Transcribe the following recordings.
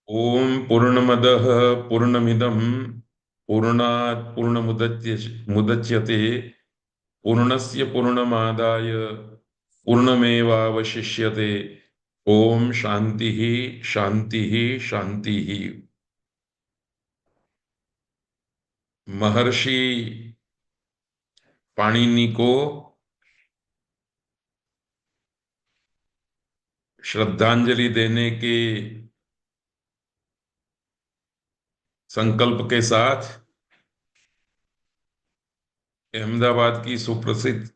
ओम पूर्णमदः पूर्णमिदं पूर्णात् पूर्णमुदच्यते पूर्णस्य पूर्णमादाय पूर्णमेवावशिष्यते। ओम शांति शांति शांति। महर्षि पाणिनि को श्रद्धांजलि देने के संकल्प के साथ अहमदाबाद की सुप्रसिद्ध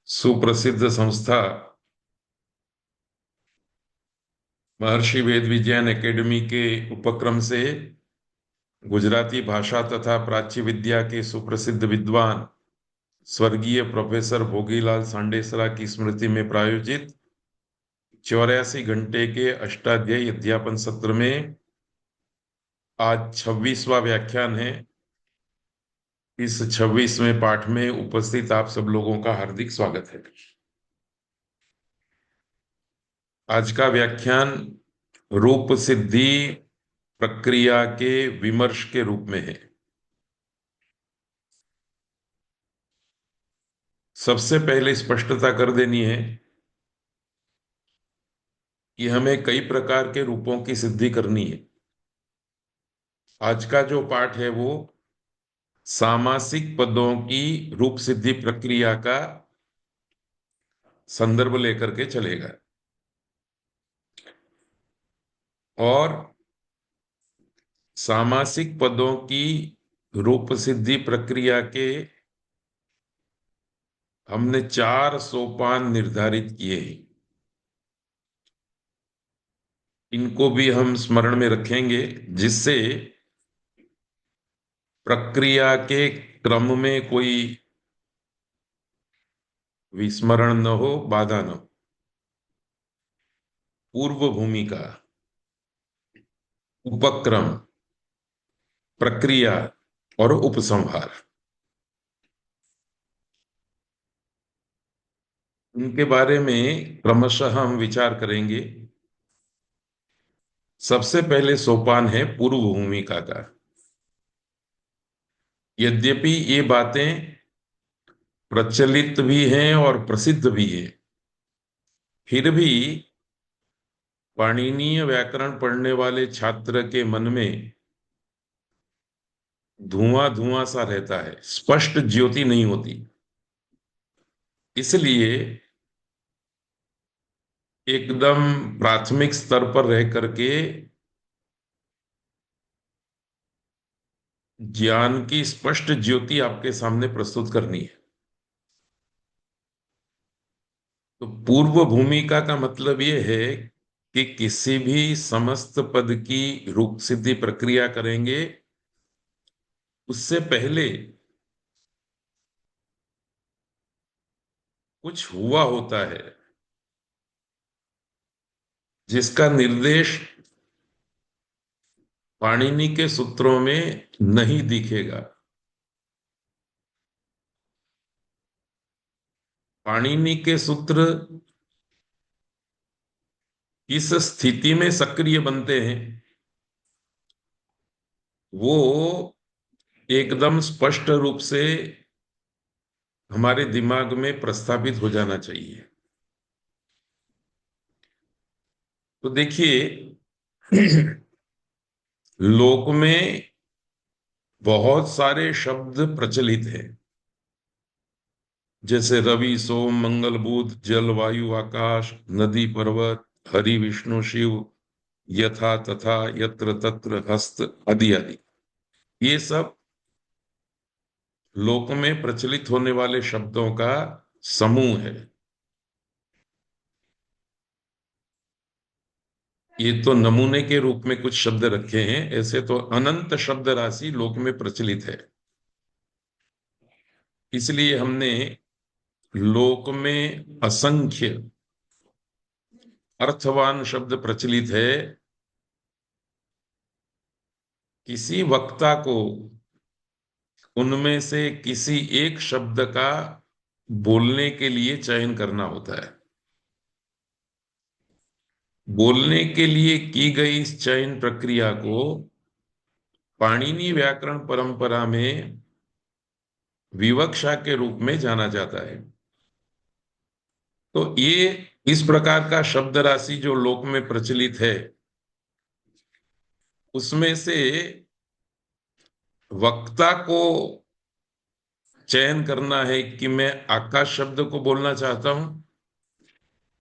सुप्रसिद्ध संस्था महर्षि वेद विज्ञान एकेडमी के उपक्रम से गुजराती भाषा तथा प्राच्य विद्या के सुप्रसिद्ध विद्वान स्वर्गीय प्रोफेसर भोगीलाल सांडेसरा की स्मृति में प्रायोजित 84 घंटे के अष्टाध्यायी अध्यापन सत्र में आज 26वां व्याख्यान है। इस 26वें पाठ में उपस्थित आप सब लोगों का हार्दिक स्वागत है। आज का व्याख्यान रूप सिद्धि प्रक्रिया के विमर्श के रूप में है। सबसे पहले स्पष्टता कर देनी है कि हमें कई प्रकार के रूपों की सिद्धि करनी है। आज का जो पाठ है वो सामासिक पदों की रूप सिद्धि प्रक्रिया का संदर्भ लेकर के चलेगा और सामासिक पदों की रूप सिद्धि प्रक्रिया के हमने 4 सोपान निर्धारित किए हैं। इनको भी हम स्मरण में रखेंगे जिससे प्रक्रिया के क्रम में कोई विस्मरण न हो, बाधा न हो। पूर्व भूमिका, उपक्रम, प्रक्रिया और उपसंहार, इनके बारे में क्रमशः हम विचार करेंगे। सबसे पहले सोपान है पूर्व भूमिका का। यद्यपि ये बातें प्रचलित भी हैं और प्रसिद्ध भी हैं, फिर भी पाणिनीय व्याकरण पढ़ने वाले छात्र के मन में धुआं धुआं सा रहता है, स्पष्ट ज्योति नहीं होती। इसलिए एकदम प्राथमिक स्तर पर रह करके ज्ञान की स्पष्ट ज्योति आपके सामने प्रस्तुत करनी है। तो पूर्व भूमिका का मतलब यह है कि किसी भी समस्त पद की रूप सिद्धि प्रक्रिया करेंगे उससे पहले कुछ हुआ होता है जिसका निर्देश पाणिनि के सूत्रों में नहीं दिखेगा। पाणिनि के सूत्र किस स्थिति में सक्रिय बनते हैं वो एकदम स्पष्ट रूप से हमारे दिमाग में प्रस्थापित हो जाना चाहिए। तो देखिए, लोक में बहुत सारे शब्द प्रचलित हैं, जैसे रवि सोम मंगल बुध जल वायु आकाश नदी पर्वत हरि विष्णु शिव यथा तथा यत्र तत्र हस्त आदि आदि। ये सब लोक में प्रचलित होने वाले शब्दों का समूह है। ये तो नमूने के रूप में कुछ शब्द रखे हैं, ऐसे तो अनंत शब्द राशि लोक में प्रचलित है। इसलिए हमने लोक में असंख्य अर्थवान शब्द प्रचलित है। किसी वक्ता को उनमें से किसी एक शब्द का बोलने के लिए चयन करना होता है। बोलने के लिए की गई इस चयन प्रक्रिया को पाणिनि व्याकरण परंपरा में विवक्षा के रूप में जाना जाता है। तो ये इस प्रकार का शब्द राशि जो लोक में प्रचलित है, उसमें से वक्ता को चयन करना है कि मैं आकाश शब्द को बोलना चाहता हूं,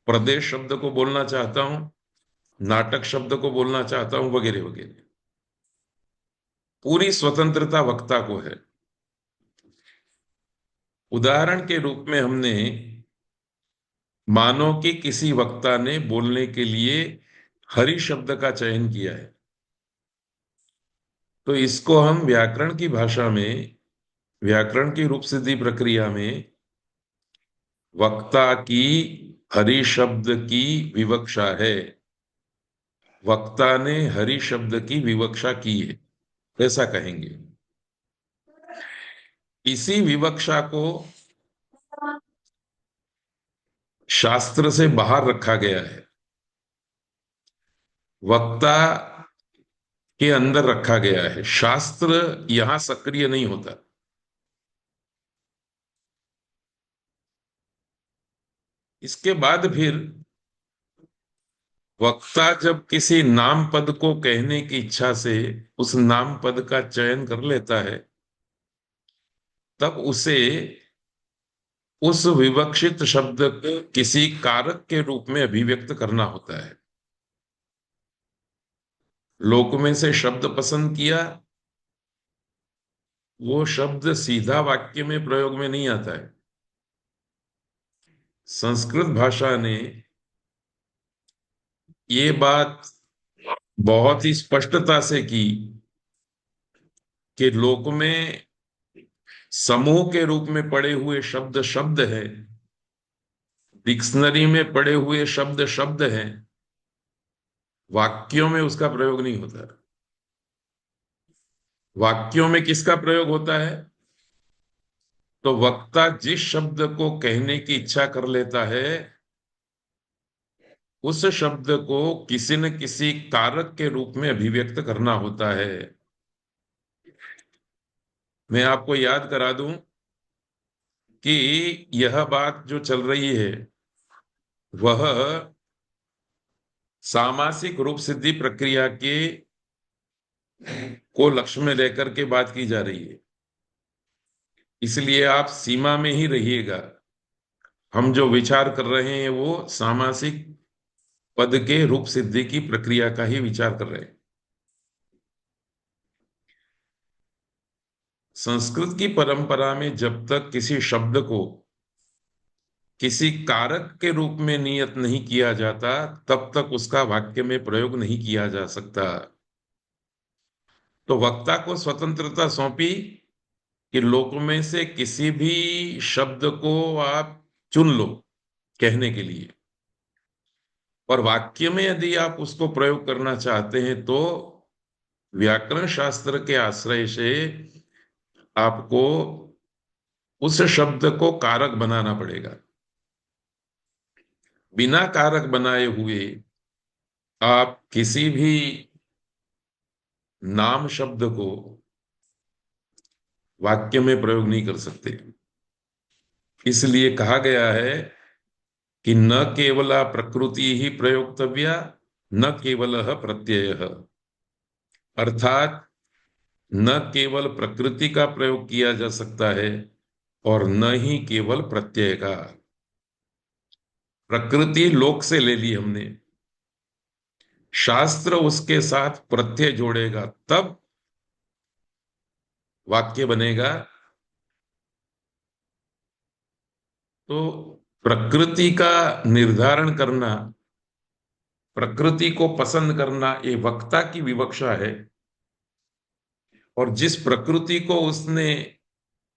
प्रदेश शब्द को बोलना चाहता हूं, नाटक शब्द को बोलना चाहता हूं, वगैरह वगैरह। पूरी स्वतंत्रता वक्ता को है। उदाहरण के रूप में हमने मानो कि किसी वक्ता ने बोलने के लिए हरि शब्द का चयन किया है, तो इसको हम व्याकरण की भाषा में, व्याकरण की रूप सिद्धि प्रक्रिया में वक्ता की हरि शब्द की विवक्षा है, वक्ता ने हरि शब्द की विवक्षा की है, ऐसा कहेंगे। इसी विवक्षा को शास्त्र से बाहर रखा गया है, वक्ता के अंदर रखा गया है। शास्त्र यहां सक्रिय नहीं होता। इसके बाद फिर वक्ता जब किसी नाम पद को कहने की इच्छा से उस नाम पद का चयन कर लेता है, तब उसे उस विवक्षित शब्द को किसी कारक के रूप में अभिव्यक्त करना होता है। लोक में से शब्द पसंद किया, वो शब्द सीधा वाक्य में प्रयोग में नहीं आता है। संस्कृत भाषा ने ये बात बहुत ही स्पष्टता से की कि लोक में समूह के रूप में पड़े हुए शब्द शब्द है, डिक्शनरी में पड़े हुए शब्द शब्द हैं, वाक्यों में उसका प्रयोग नहीं होता। वाक्यों में किसका प्रयोग होता है? तो वक्ता जिस शब्द को कहने की इच्छा कर लेता है, उस शब्द को किसी न किसी कारक के रूप में अभिव्यक्त करना होता है। मैं आपको याद करा दूं कि यह बात जो चल रही है वह सामासिक रूप सिद्धि प्रक्रिया के को लक्ष्य में लेकर के बात की जा रही है, इसलिए आप सीमा में ही रहिएगा। हम जो विचार कर रहे हैं वो सामासिक पद के रूप सिद्धि की प्रक्रिया का ही विचार कर रहे हैं। संस्कृत की परंपरा में जब तक किसी शब्द को किसी कारक के रूप में नियत नहीं किया जाता, तब तक उसका वाक्य में प्रयोग नहीं किया जा सकता। तो वक्ता को स्वतंत्रता सौंपी कि लोक में से किसी भी शब्द को आप चुन लो कहने के लिए, और वाक्य में यदि आप उसको प्रयोग करना चाहते हैं तो व्याकरण शास्त्र के आश्रय से आपको उस शब्द को कारक बनाना पड़ेगा। बिना कारक बनाए हुए आप किसी भी नाम शब्द को वाक्य में प्रयोग नहीं कर सकते। इसलिए कहा गया है कि न केवला प्रकृति ही प्रयोक्तव्या, न केवल प्रत्यय, अर्थात न केवल प्रकृति का प्रयोग किया जा सकता है और न ही केवल प्रत्यय का। प्रकृति लोक से ले ली हमने, शास्त्र उसके साथ प्रत्यय जोड़ेगा तब वाक्य बनेगा। तो प्रकृति का निर्धारण करना, प्रकृति को पसंद करना, ये वक्ता की विवक्षा है, और जिस प्रकृति को उसने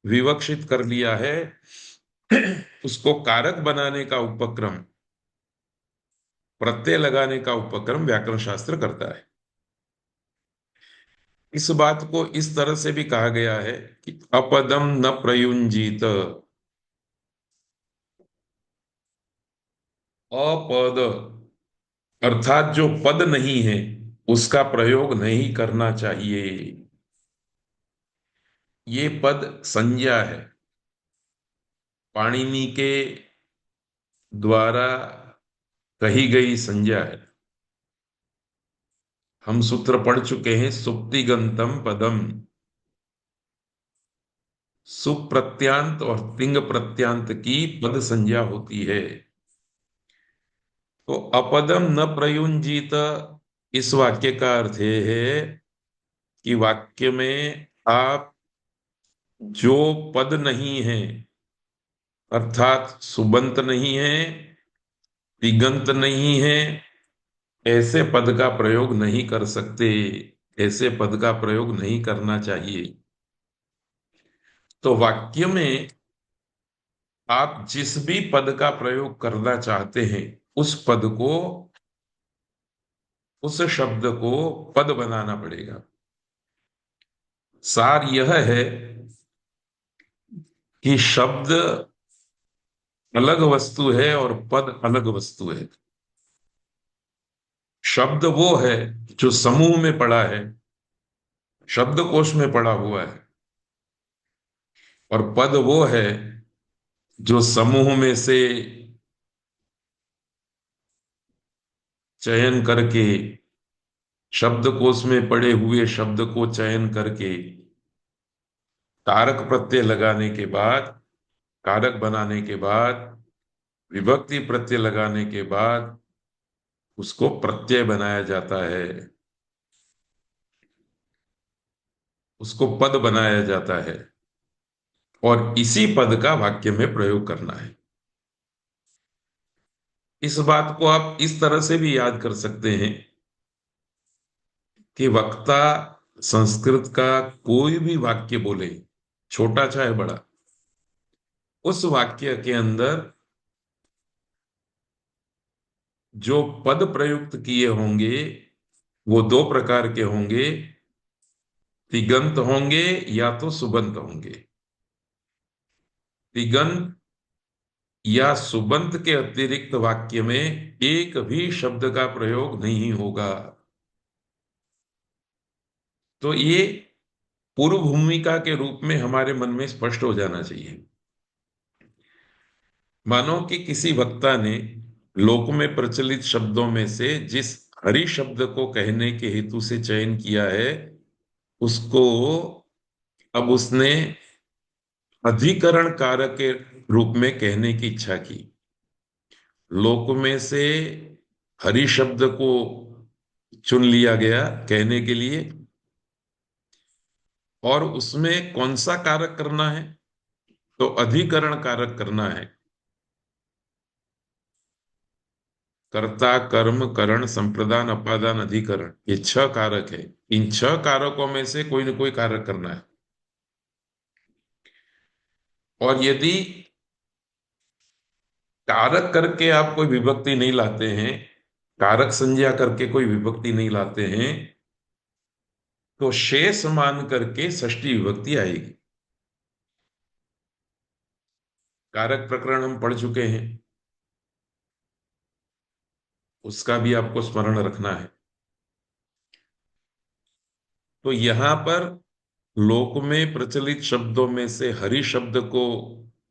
विवक्षित कर लिया है उसको कारक बनाने का उपक्रम, प्रत्यय लगाने का उपक्रम व्याकरण शास्त्र करता है। इस बात को इस तरह से भी कहा गया है कि अपदम न प्रयुंजीत, अपद अर्थात जो पद नहीं है उसका प्रयोग नहीं करना चाहिए। ये पद संज्ञा है, पाणिनि के द्वारा कही गई संज्ञा है। हम सूत्र पढ़ चुके हैं, सुप्तिगंतम पदम। सुप्रत्यांत और तिंग प्रत्यांत की पद संज्ञा होती है। तो अपदम न प्रयुंजीत, इस वाक्य का अर्थ ये है कि वाक्य में आप जो पद नहीं है, अर्थात सुबंत नहीं है, तिगंत नहीं है, ऐसे पद का प्रयोग नहीं कर सकते। ऐसे पद का प्रयोग नहीं करना चाहिए। तो वाक्य में आप जिस भी पद का प्रयोग करना चाहते हैं, उस पद को, उस शब्द को पद बनाना पड़ेगा। सार यह है कि शब्द अलग वस्तु है और पद अलग वस्तु है। शब्द वो है जो समूह में पड़ा है, शब्दकोश में पड़ा हुआ है, और पद वो है जो समूह में से चयन करके, शब्दकोश में पड़े हुए शब्द को चयन करके कारक प्रत्यय लगाने के बाद, कारक बनाने के बाद, विभक्ति प्रत्यय लगाने के बाद उसको प्रत्यय बनाया जाता है, उसको पद बनाया जाता है, और इसी पद का वाक्य में प्रयोग करना है। इस बात को आप इस तरह से भी याद कर सकते हैं कि वक्ता संस्कृत का कोई भी वाक्य बोले, छोटा चाहे बड़ा, उस वाक्य के अंदर जो पद प्रयुक्त किए होंगे वो दो प्रकार के होंगे, तिगंत होंगे या तो सुबंत होंगे। तिगंत या सुबंत के अतिरिक्त वाक्य में एक भी शब्द का प्रयोग नहीं होगा। तो ये पूर्व भूमिका के रूप में हमारे मन में स्पष्ट हो जाना चाहिए। मानो कि किसी वक्ता ने लोक में प्रचलित शब्दों में से जिस हरि शब्द को कहने के हेतु से चयन किया है, उसको अब उसने अधिकरण कारक के रूप में कहने की इच्छा की। लोक में से हरि शब्द को चुन लिया गया कहने के लिए, और उसमें कौन सा कारक करना है, तो अधिकरण कारक करना है। कर्ता, कर्म, करण, संप्रदान, अपादान, अधिकरण, ये 6 कारक है। इन 6 कारकों में से कोई न कोई कारक करना है। और यदि कारक करके आप कोई विभक्ति नहीं लाते हैं, कारक संज्ञा करके कोई विभक्ति नहीं लाते हैं, तो शेष मान करके षष्ठी विभक्ति आएगी। कारक प्रकरण हम पढ़ चुके हैं, उसका भी आपको स्मरण रखना है। तो यहां पर लोक में प्रचलित शब्दों में से हरि शब्द को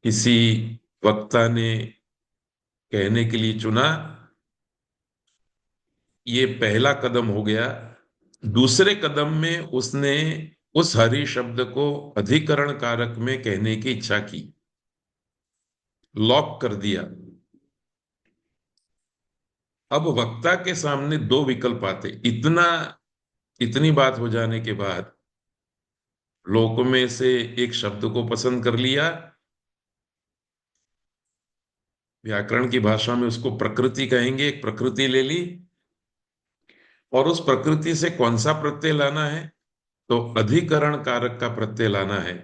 किसी वक्ता ने कहने के लिए चुना, ये पहला कदम हो गया। दूसरे कदम में उसने उस हरि शब्द को अधिकरण कारक में कहने की इच्छा की, लॉक कर दिया। अब वक्ता के सामने 2 विकल्प आते। इतनी बात हो जाने के बाद लोक में से एक शब्द को पसंद कर लिया, व्याकरण की भाषा में उसको प्रकृति कहेंगे, एक प्रकृति ले ली, और उस प्रकृति से कौन सा प्रत्यय लाना है, तो अधिकरण कारक का प्रत्यय लाना है।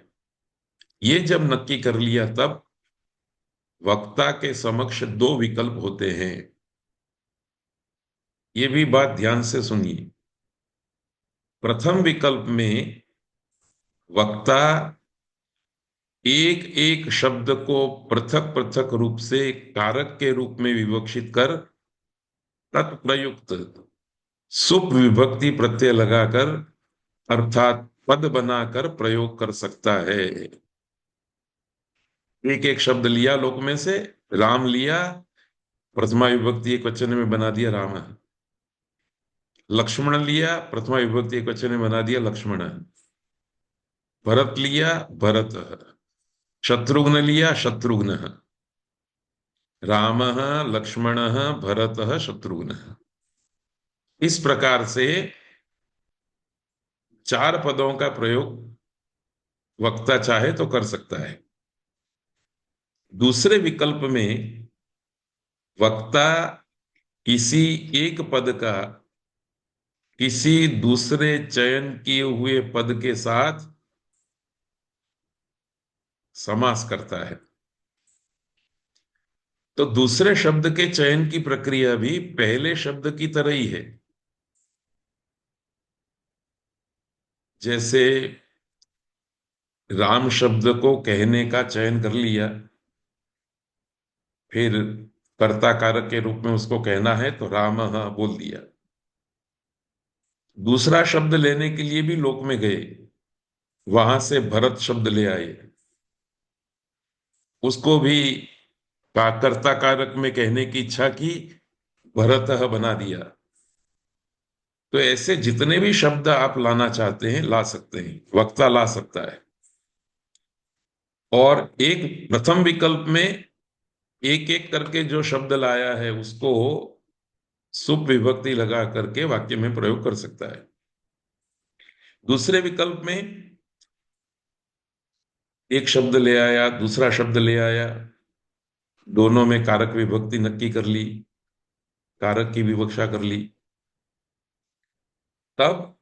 ये जब नक्की कर लिया, तब वक्ता के समक्ष 2 विकल्प होते हैं। ये भी बात ध्यान से सुनिए। प्रथम विकल्प में वक्ता एक एक शब्द को पृथक पृथक रूप से कारक के रूप में विवक्षित कर तत्प्रयुक्त सुप विभक्ति प्रत्यय लगाकर अर्थात पद बनाकर प्रयोग कर सकता है। एक एक शब्द लिया लोक में से, राम लिया, प्रथमा विभक्ति एक वचन में बना दिया राम। लक्ष्मण लिया, प्रथमा विभक्ति एक वचन में बना दिया लक्ष्मण। भरत लिया, भरत। शत्रुघ्न लिया, शत्रुघ्न। राम, लक्ष्मण, भरत, शत्रुघ्न। इस प्रकार से चार पदों का प्रयोग वक्ता चाहे तो कर सकता है। दूसरे विकल्प में वक्ता किसी एक पद का किसी दूसरे चयन किए हुए पद के साथ समास करता है। तो दूसरे शब्द के चयन की प्रक्रिया भी पहले शब्द की तरह ही है। जैसे राम शब्द को कहने का चयन कर लिया, फिर कर्ता कारक के रूप में उसको कहना है तो राम बोल दिया। दूसरा शब्द लेने के लिए भी लोक में गए, वहां से भरत शब्द ले आए, उसको भी कर्ता कारक में कहने की इच्छा की, भरत बना दिया। तो ऐसे जितने भी शब्द आप लाना चाहते हैं ला सकते हैं, वक्ता ला सकता है। और एक प्रथम विकल्प में एक एक करके जो शब्द लाया है उसको सुप विभक्ति लगा करके वाक्य में प्रयोग कर सकता है। दूसरे विकल्प में एक शब्द ले आया, दूसरा शब्द ले आया, दोनों में कारक विभक्ति नक्की कर ली, कारक की विवक्षा कर ली, तब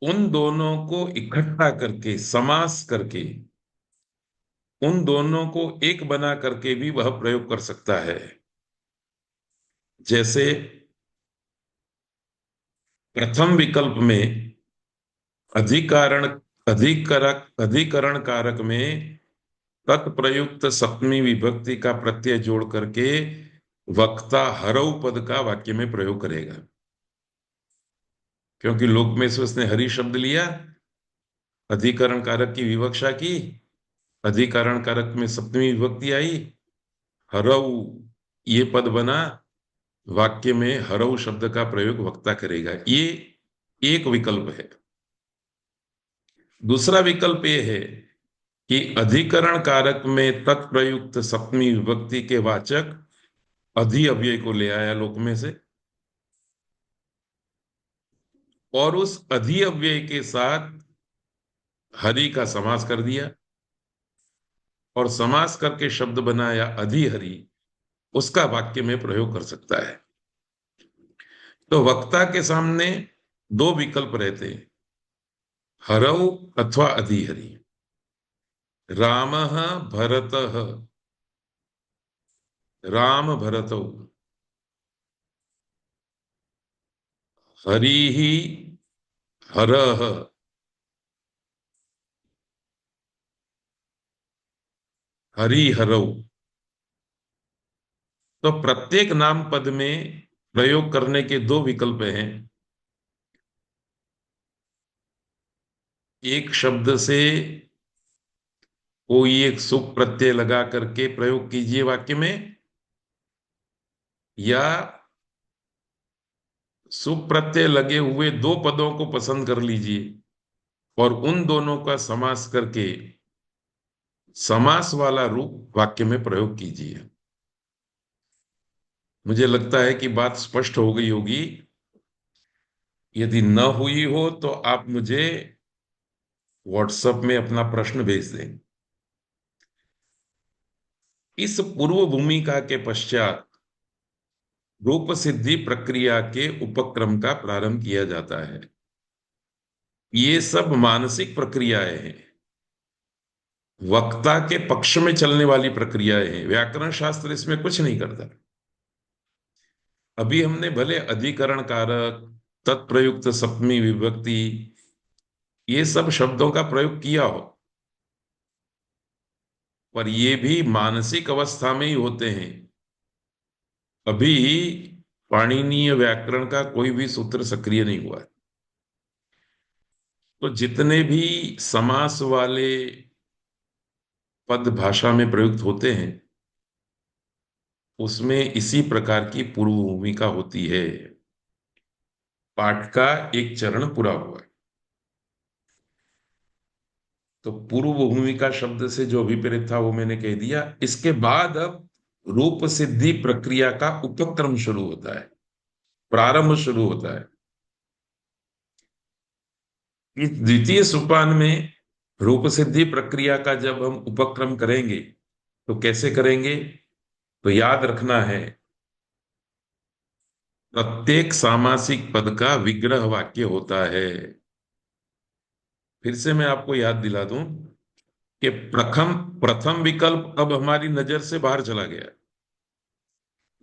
उन दोनों को इकट्ठा करके समास करके उन दोनों को एक बना करके भी वह प्रयोग कर सकता है। जैसे प्रथम विकल्प में अधिकारण अधिकरण कारक में तत्प्रयुक्त सप्तमी विभक्ति का प्रत्यय जोड़ करके वक्ता हरऊ पद का वाक्य में प्रयोग करेगा। क्योंकि लोक में से उसने हरि शब्द लिया, अधिकरण कारक की विवक्षा की, अधिकरण कारक में सप्तमी विभक्ति आई, हरऊ ये पद बना, वाक्य में हरऊ शब्द का प्रयोग वक्ता करेगा। ये एक विकल्प है। दूसरा विकल्प ये है कि अधिकरण कारक में तत्प्रयुक्त सप्तमी विभक्ति के वाचक अधि अव्यय को ले आया लोक में से, और उस अधि अव्यय के साथ हरि का समास कर दिया, और समास करके शब्द बनाया अधि हरि, उसका वाक्य में प्रयोग कर सकता है। तो वक्ता के सामने दो विकल्प रहते हैं, हरऊ अथवा अधि हरि। राम भरत, राम भरतौ, हरि हरः, हरि हरौ। तो प्रत्येक नाम पद में प्रयोग करने के दो विकल्प हैं। एक शब्द से कोई एक सुप प्रत्यय लगा करके प्रयोग कीजिए वाक्य में, या सुप प्रत्यय लगे हुए दो पदों को पसंद कर लीजिए और उन दोनों का समास करके समास वाला रूप वाक्य में प्रयोग कीजिए। मुझे लगता है कि बात स्पष्ट हो गई होगी। यदि न हुई हो तो आप मुझे व्हाट्सएप में अपना प्रश्न भेज दें। इस पूर्व भूमिका के पश्चात रूप सिद्धि प्रक्रिया के उपक्रम का प्रारंभ किया जाता है। ये सब मानसिक प्रक्रियाएं हैं, वक्ता के पक्ष में चलने वाली प्रक्रियाएं हैं। व्याकरण शास्त्र इसमें कुछ नहीं करता। अभी हमने भले अधिकरण कारक, तत्प्रयुक्त सप्तमी विभक्ति, ये सब शब्दों का प्रयोग किया हो, पर ये भी मानसिक अवस्था में ही होते हैं। अभी पाणिनीय व्याकरण का कोई भी सूत्र सक्रिय नहीं हुआ है। तो जितने भी समास वाले पद भाषा में प्रयुक्त होते हैं उसमें इसी प्रकार की पूर्व भूमिका होती है। पाठ का एक चरण पूरा हुआ है तो पूर्व भूमिका शब्द से जो अभिप्रेत था वो मैंने कह दिया। इसके बाद अब रूप सिद्धि प्रक्रिया का उपक्रम शुरू होता है, प्रारंभ शुरू होता है। इस द्वितीय सोपान में रूप सिद्धि प्रक्रिया का जब हम उपक्रम करेंगे तो कैसे करेंगे? तो याद रखना है, प्रत्येक सामासिक पद का विग्रह वाक्य होता है। फिर से मैं आपको याद दिला दूं कि प्रथम प्रथम विकल्प अब हमारी नजर से बाहर चला गया।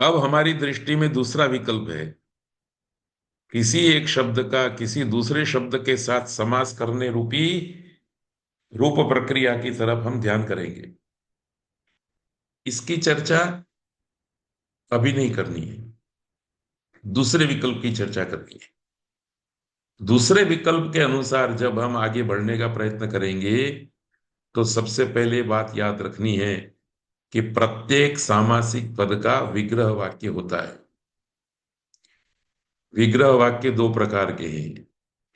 अब हमारी दृष्टि में दूसरा विकल्प है। किसी एक शब्द का किसी दूसरे शब्द के साथ समास करने रूपी रूप प्रक्रिया की तरफ हम ध्यान करेंगे। इसकी चर्चा अभी नहीं करनी है, दूसरे विकल्प की चर्चा करनी है। दूसरे विकल्प के अनुसार जब हम आगे बढ़ने का प्रयत्न करेंगे तो सबसे पहले बात याद रखनी है कि प्रत्येक सामासिक पद का विग्रह वाक्य होता है। विग्रह वाक्य दो प्रकार के हैं,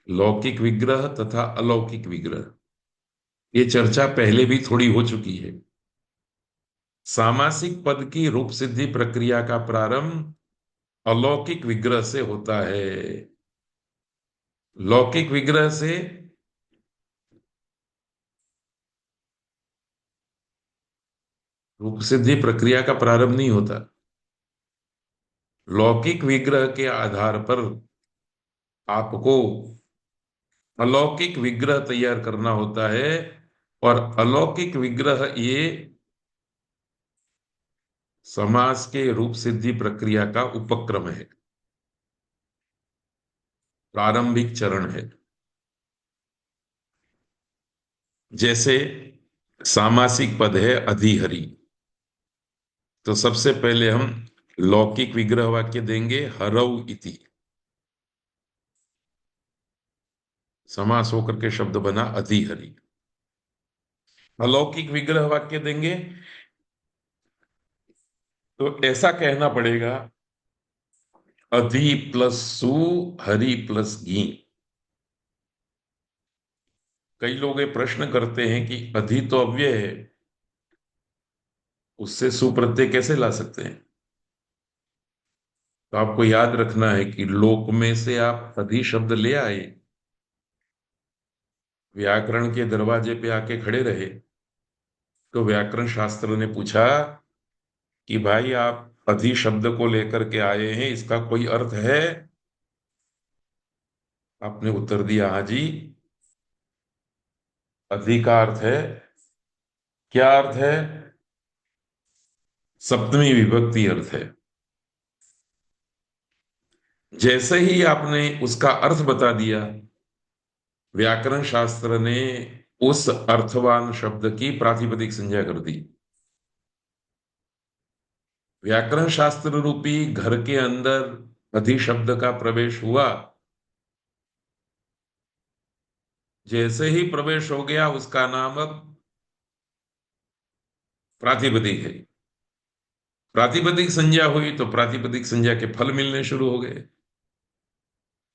लौकिक विग्रह तथा अलौकिक विग्रह। ये चर्चा पहले भी थोड़ी हो चुकी है। सामासिक पद की रूप सिद्धि प्रक्रिया का प्रारंभ अलौकिक विग्रह से होता है। लौकिक विग्रह से रूप सिद्धि प्रक्रिया का प्रारंभ नहीं होता। लौकिक विग्रह के आधार पर आपको अलौकिक विग्रह तैयार करना होता है और अलौकिक विग्रह ये समास के रूप सिद्धि प्रक्रिया का उपक्रम है, प्रारंभिक चरण है। जैसे सामासिक पद है अधिहरि, तो सबसे पहले हम लौकिक विग्रह वाक्य देंगे हरौ इति, समास होकर के शब्द बना अधिहरि। अलौकिक विग्रह वाक्य देंगे तो ऐसा कहना पड़ेगा अधि प्लस सु हरि प्लस घी। कई लोग ये प्रश्न करते हैं कि अधि तो अव्यय है, उससे सु प्रत्यय कैसे ला सकते हैं? तो आपको याद रखना है कि लोक में से आप अधि शब्द ले आए, व्याकरण के दरवाजे पे आके खड़े रहे, तो व्याकरण शास्त्र ने पूछा कि भाई आप अधि शब्द को लेकर के आए हैं, इसका कोई अर्थ है? आपने उत्तर दिया हाँ जी, अधि का अर्थ है। क्या अर्थ है? सप्तमी विभक्ति अर्थ है। जैसे ही आपने उसका अर्थ बता दिया, व्याकरण शास्त्र ने उस अर्थवान शब्द की प्रातिपदिक संज्ञा कर दी। व्याकरण शास्त्र रूपी घर के अंदर अधि शब्द का प्रवेश हुआ। जैसे ही प्रवेश हो गया उसका नाम अब प्रातिपदिक है। प्रातिपदिक संज्ञा हुई तो प्रातिपदिक संज्ञा के फल मिलने शुरू हो गए।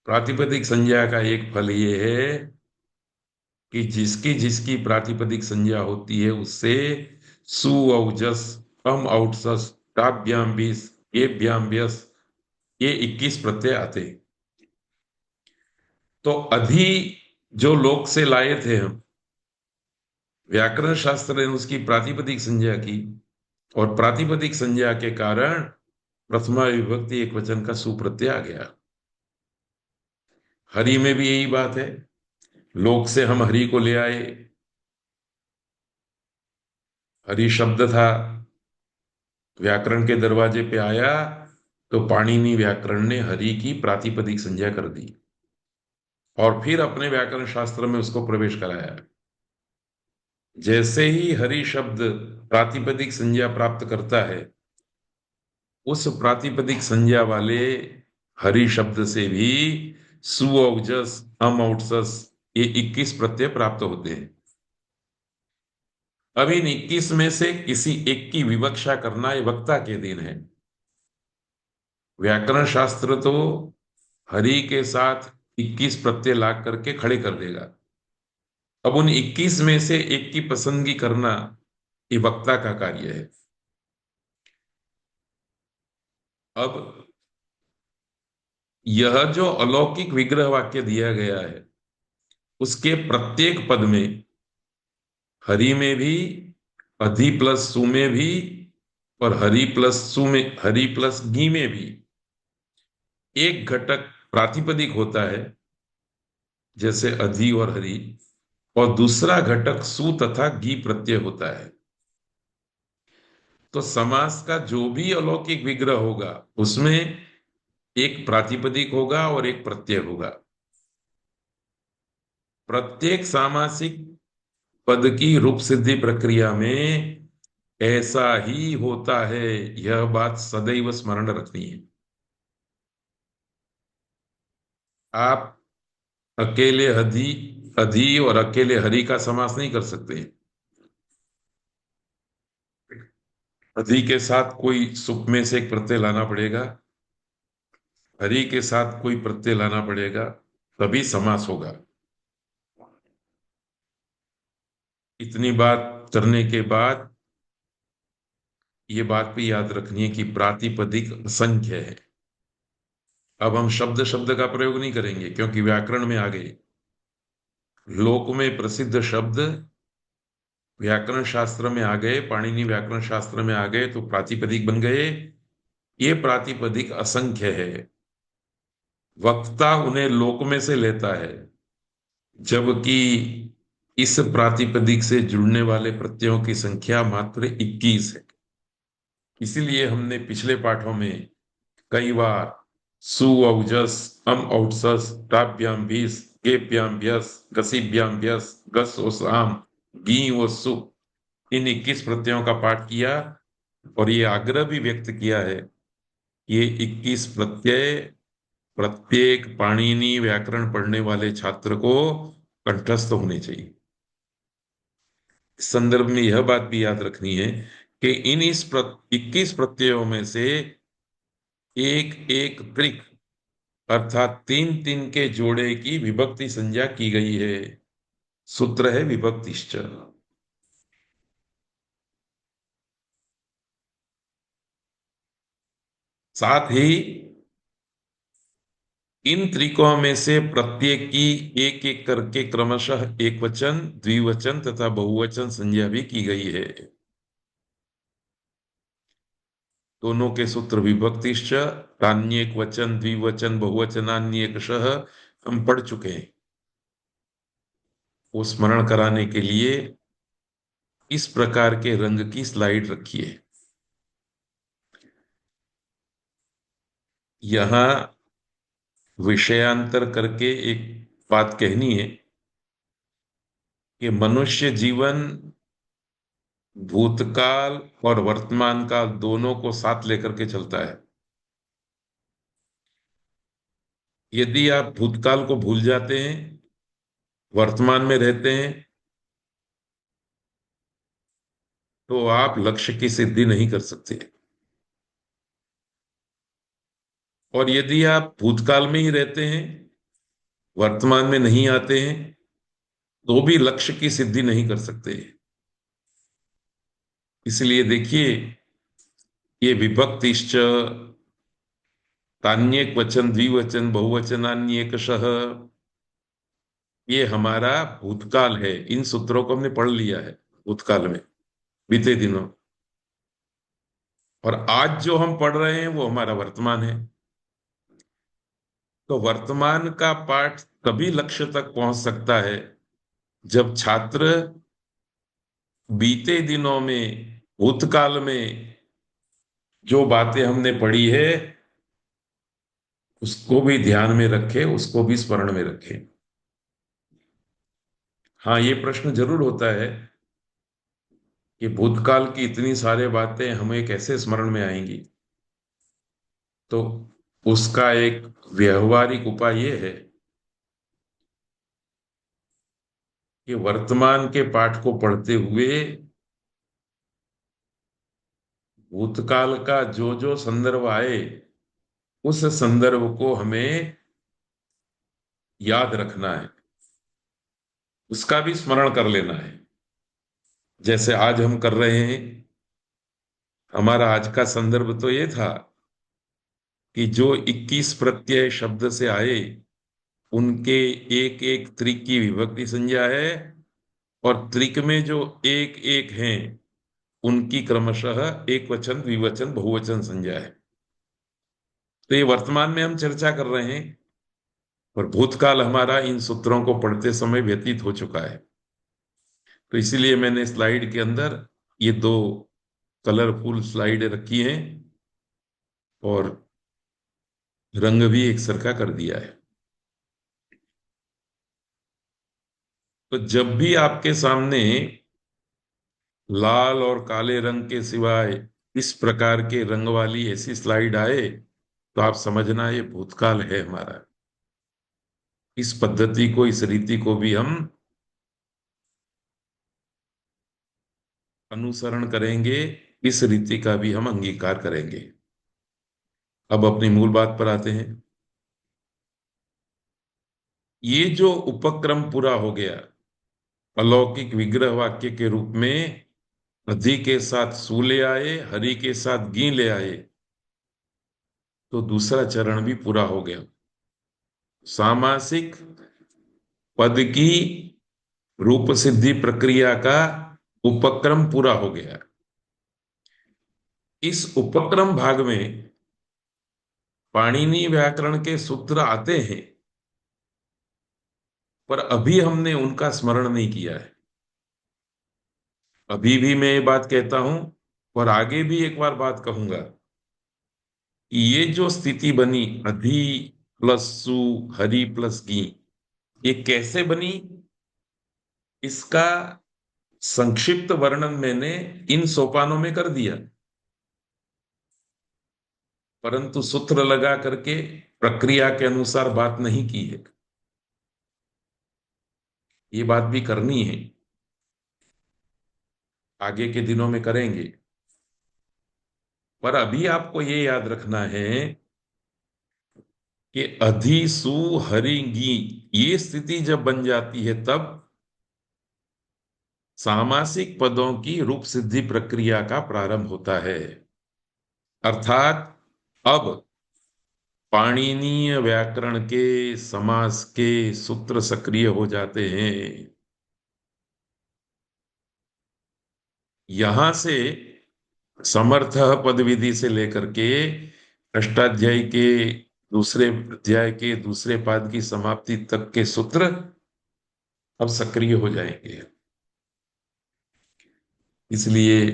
प्रातिपदिक संज्ञा का एक फल ये है कि जिसकी जिसकी प्रातिपदिक संज्ञा होती है उससे सु औजस अम औटसस टाभ्याम बीस एभ्याम व्यस ये 21 प्रत्यय आते हैं। तो अधि जो लोक से लाए थे हम, व्याकरण शास्त्र ने उसकी प्रातिपदिक संज्ञा की और प्रातिपदिक संज्ञा के कारण प्रथमा विभक्ति एक वचन का सुप्रत्यय आ गया। हरि में भी यही बात है, लोक से हम हरि को ले आए, हरि शब्द था, व्याकरण के दरवाजे पे आया तो पाणिनि व्याकरण ने हरि की प्रातिपदिक संज्ञा कर दी और फिर अपने व्याकरण शास्त्र में उसको प्रवेश कराया। जैसे ही हरि शब्द प्रातिपदिक संज्ञा प्राप्त करता है उस प्रातिपदिक संज्ञा वाले हरि शब्द से भी सु औजस अम औजस ये 21 प्रत्यय प्राप्त होते हैं। अब इन 21 में से किसी एक की विवक्षा करना ये वक्ता के दिन है। व्याकरण शास्त्र तो हरि के साथ 21 प्रत्यय ला करके खड़े कर देगा। अब उन 21 में से एक की पसंदगी करना ये वक्ता का कार्य है। अब यह जो अलौकिक विग्रह वाक्य दिया गया है उसके प्रत्येक पद में हरि में भी, अधि प्लस सु में भी और हरि प्लस सु में, हरि प्लस गी में भी एक घटक प्रातिपदिक होता है, जैसे अधि और हरि, और दूसरा घटक सु तथा गी प्रत्यय होता है। तो समास का जो भी अलौकिक विग्रह होगा उसमें एक प्रातिपदिक होगा और एक प्रत्यय होगा। प्रत्येक सामासिक पद की रूप सिद्धि प्रक्रिया में ऐसा ही होता है, यह बात सदैव स्मरण रखनी है। आप अकेले अधि अधि और अकेले हरि का समास नहीं कर सकते। अधि के साथ कोई सुख में से एक प्रत्यय लाना पड़ेगा, हरि के साथ कोई प्रत्यय लाना पड़ेगा, तभी समास होगा। इतनी बात करने के बाद ये बात भी याद रखनी है कि प्रातिपदिक असंख्य है। अब हम शब्द शब्द का प्रयोग नहीं करेंगे क्योंकि व्याकरण में आ गए। लोक में प्रसिद्ध शब्द व्याकरण शास्त्र में आ गए, पाणिनि व्याकरण शास्त्र में आ गए तो प्रातिपदिक बन गए। ये प्रातिपदिक असंख्य है। वक्ता उन्हें लोक में से लेता है, जबकि इस प्रातिपदिक से जुड़ने वाले प्रत्ययों की संख्या मात्र 21 है। इसीलिए हमने पिछले पाठों में कई बार सु औजस अम औजस टाभ्याम भीस गेभ्याम भ्यस गसीभ्याम भ्यस गस ओसाम गी ओ सु इन 21 प्रत्ययों का पाठ किया और ये आग्रह भी व्यक्त किया है, ये 21 प्रत्यय प्रत्येक पाणिनि व्याकरण पढ़ने वाले छात्र को कंठस्थ होने चाहिए। इस संदर्भ में यह बात भी याद रखनी है कि इन इस 21 प्रत्ययों में से एक एक त्रिक अर्थात तीन तीन के जोड़े की विभक्ति संज्ञा की गई है। सूत्र है विभक्तिश्च। साथ ही इन त्रिकों में से प्रत्येक की एक एक करके क्रमशः एक वचन, द्विवचन तथा बहुवचन संज्ञा भी की गई है। दोनों के सूत्र विभक्तिश्च तान्येक वचन द्विवचन बहुवचनान्येकशः हम पढ़ चुके हैं। वो स्मरण कराने के लिए इस प्रकार के रंग की स्लाइड रखिए। यहां विषयांतर करके एक बात कहनी है कि मनुष्य जीवन भूतकाल और वर्तमान काल दोनों को साथ लेकर के चलता है। यदि आप भूतकाल को भूल जाते हैं, वर्तमान में रहते हैं, तो आप लक्ष्य की सिद्धि नहीं कर सकते। और यदि आप भूतकाल में ही रहते हैं, वर्तमान में नहीं आते हैं, तो भी लक्ष्य की सिद्धि नहीं कर सकते। इसलिए देखिए, ये विभक्तिश्च तान्येक वचन द्विवचन बहुवचनान्येकशः ये हमारा भूतकाल है। इन सूत्रों को हमने पढ़ लिया है भूतकाल में बीते दिनों, और आज जो हम पढ़ रहे हैं वो हमारा वर्तमान है। तो वर्तमान का पाठ तभी लक्ष्य तक पहुंच सकता है जब छात्र बीते दिनों में, भूतकाल में जो बातें हमने पढ़ी है उसको भी ध्यान में रखे, उसको भी स्मरण में रखे। हाँ, ये प्रश्न जरूर होता है कि भूतकाल की इतनी सारी बातें हमें कैसे स्मरण में आएंगी। तो उसका एक व्यवहारिक उपाय ये है कि वर्तमान के पाठ को पढ़ते हुए भूतकाल का जो जो संदर्भ आए उस संदर्भ को हमें याद रखना है, उसका भी स्मरण कर लेना है। जैसे आज हम कर रहे हैं, हमारा आज का संदर्भ तो ये था कि जो 21 प्रत्यय शब्द से आए उनके एक एक त्रिक की विभक्ति संज्ञा है, और त्रिक में जो एक एक हैं उनकी क्रमशः एक वचन, द्विवचन, बहुवचन संज्ञा है। तो ये वर्तमान में हम चर्चा कर रहे हैं, और भूतकाल हमारा इन सूत्रों को पढ़ते समय व्यतीत हो चुका है। तो इसीलिए मैंने स्लाइड के अंदर ये दो कलरफुल स्लाइड रखी हैं और रंग भी एक सरखा कर दिया है। तो जब भी आपके सामने लाल और काले रंग के सिवाय इस प्रकार के रंग वाली ऐसी स्लाइड आए तो आप समझना ये भूतकाल है हमारा। इस पद्धति को, इस रीति को भी हम अनुसरण करेंगे, इस रीति का भी हम अंगीकार करेंगे। अब अपनी मूल बात पर आते हैं। ये जो उपक्रम पूरा हो गया, अलौकिक विग्रह वाक्य के रूप में अधि के साथ सू ले आए, हरि के साथ गी ले आए, तो दूसरा चरण भी पूरा हो गया। सामासिक पद की रूप सिद्धि प्रक्रिया का उपक्रम पूरा हो गया। इस उपक्रम भाग में पाणिनि व्याकरण के सूत्र आते हैं, पर अभी हमने उनका स्मरण नहीं किया है। अभी भी मैं ये बात कहता हूं और आगे भी एक बार बात कहूंगा कि ये जो स्थिति बनी अधि प्लस सु, हरि प्लस की, ये कैसे बनी, इसका संक्षिप्त वर्णन मैंने इन सोपानों में कर दिया, परंतु सूत्र लगा करके प्रक्रिया के अनुसार बात नहीं की है। ये बात भी करनी है, आगे के दिनों में करेंगे। पर अभी आपको ये याद रखना है कि अधि सु हरि गी, ये स्थिति जब बन जाती है तब सामासिक पदों की रूप सिद्धि प्रक्रिया का प्रारंभ होता है। अर्थात अब पाणिनीय व्याकरण के समास के सूत्र सक्रिय हो जाते हैं। यहां से समर्थ पद विधि से लेकर के अष्टाध्यायी के दूसरे अध्याय के दूसरे पाद की समाप्ति तक के सूत्र अब सक्रिय हो जाएंगे। इसलिए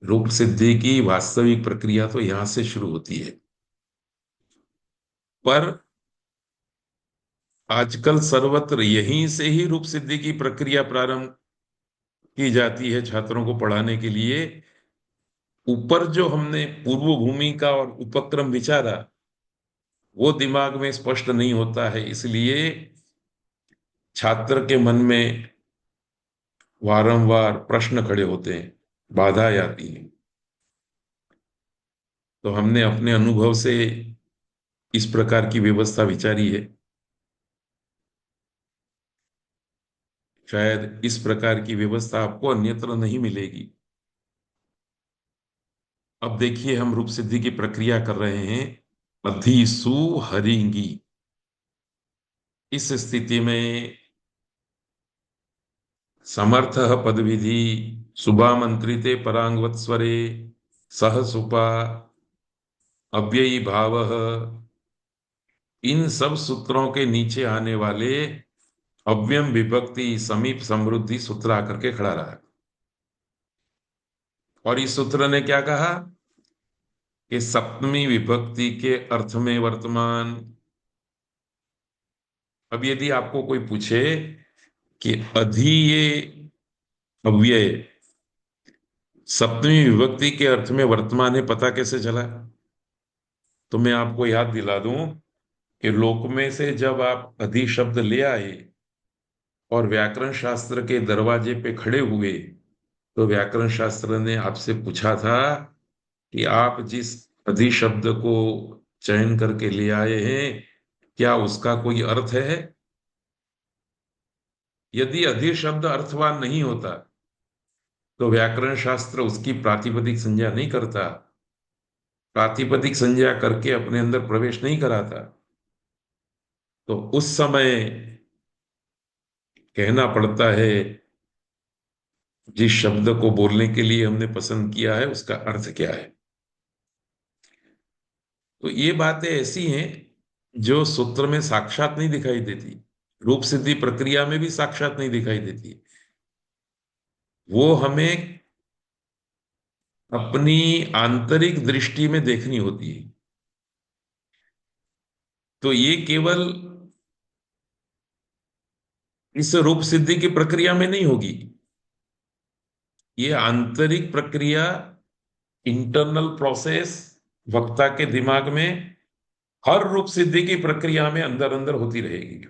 रूप सिद्धि की वास्तविक प्रक्रिया तो यहां से शुरू होती है। पर आजकल सर्वत्र यहीं से ही रूप सिद्धि की प्रक्रिया प्रारंभ की जाती है छात्रों को पढ़ाने के लिए। ऊपर जो हमने पूर्व भूमिका और उपक्रम विचारा वो दिमाग में स्पष्ट नहीं होता है, इसलिए छात्र के मन में वारंवार प्रश्न खड़े होते हैं, बाधाएं आती हैं। तो हमने अपने अनुभव से इस प्रकार की व्यवस्था विचारी है। शायद इस प्रकार की व्यवस्था आपको अन्यत्र नहीं मिलेगी। अब देखिए, हम रूप सिद्धि की प्रक्रिया कर रहे हैं अधिसु हरिंगी। इस स्थिति में समर्थ पद विधि, शुभामंत्रिते परांगवत्स्वरे, सह सुपा, अव्ययी भाव, इन सब सूत्रों के नीचे आने वाले अव्यम विभक्ति समीप समृद्धि सूत्र आकर के खड़ा रहा। और इस सूत्र ने क्या कहा कि सप्तमी विभक्ति के अर्थ में वर्तमान। अब यदि आपको कोई पूछे कि अधि ये अव्यय सप्तमी विभक्ति के अर्थ में वर्तमान है, पता कैसे चला? तो मैं आपको याद दिला दूं कि लोक में से जब आप अधि शब्द ले आए और व्याकरण शास्त्र के दरवाजे पे खड़े हुए, तो व्याकरण शास्त्र ने आपसे पूछा था कि आप जिस अधि शब्द को चयन करके ले आए हैं, क्या उसका कोई अर्थ है? यदि अधि शब्द अर्थवान नहीं होता तो व्याकरण शास्त्र उसकी प्रातिपदिक संज्ञा नहीं करता, प्रातिपदिक संज्ञा करके अपने अंदर प्रवेश नहीं कराता। तो उस समय कहना पड़ता है जिस शब्द को बोलने के लिए हमने पसंद किया है उसका अर्थ क्या है। तो ये बातें ऐसी हैं जो सूत्र में साक्षात नहीं दिखाई देती, रूप सिद्धि प्रक्रिया में भी साक्षात नहीं दिखाई देती। वो हमें अपनी आंतरिक दृष्टि में देखनी होती है। तो ये केवल इस रूप सिद्धि की प्रक्रिया में नहीं होगी, ये आंतरिक प्रक्रिया, इंटरनल प्रोसेस वक्ता के दिमाग में हर रूप सिद्धि की प्रक्रिया में अंदर अंदर होती रहेगी।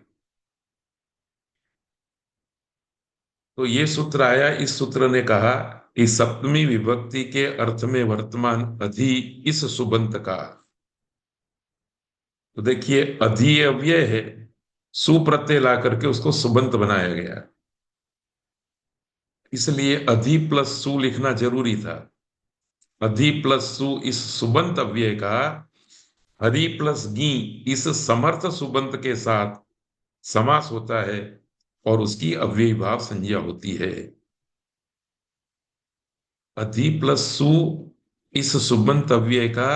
तो ये सूत्र आया, इस सूत्र ने कहा कि सप्तमी विभक्ति के अर्थ में वर्तमान अधि इस सुबंत का। तो देखिए अधि अव्यय है, सुप्रत्यय ला करके उसको सुबंत बनाया गया, इसलिए अधि प्लस सु लिखना जरूरी था। अधि प्लस सु इस सुबंत अव्यय का हरि प्लस गी इस समर्थ सुबंत के साथ समास होता है और उसकी अव्ययी भाव संज्ञा होती है। अधि प्लस सु इस सुबंत अव्यय का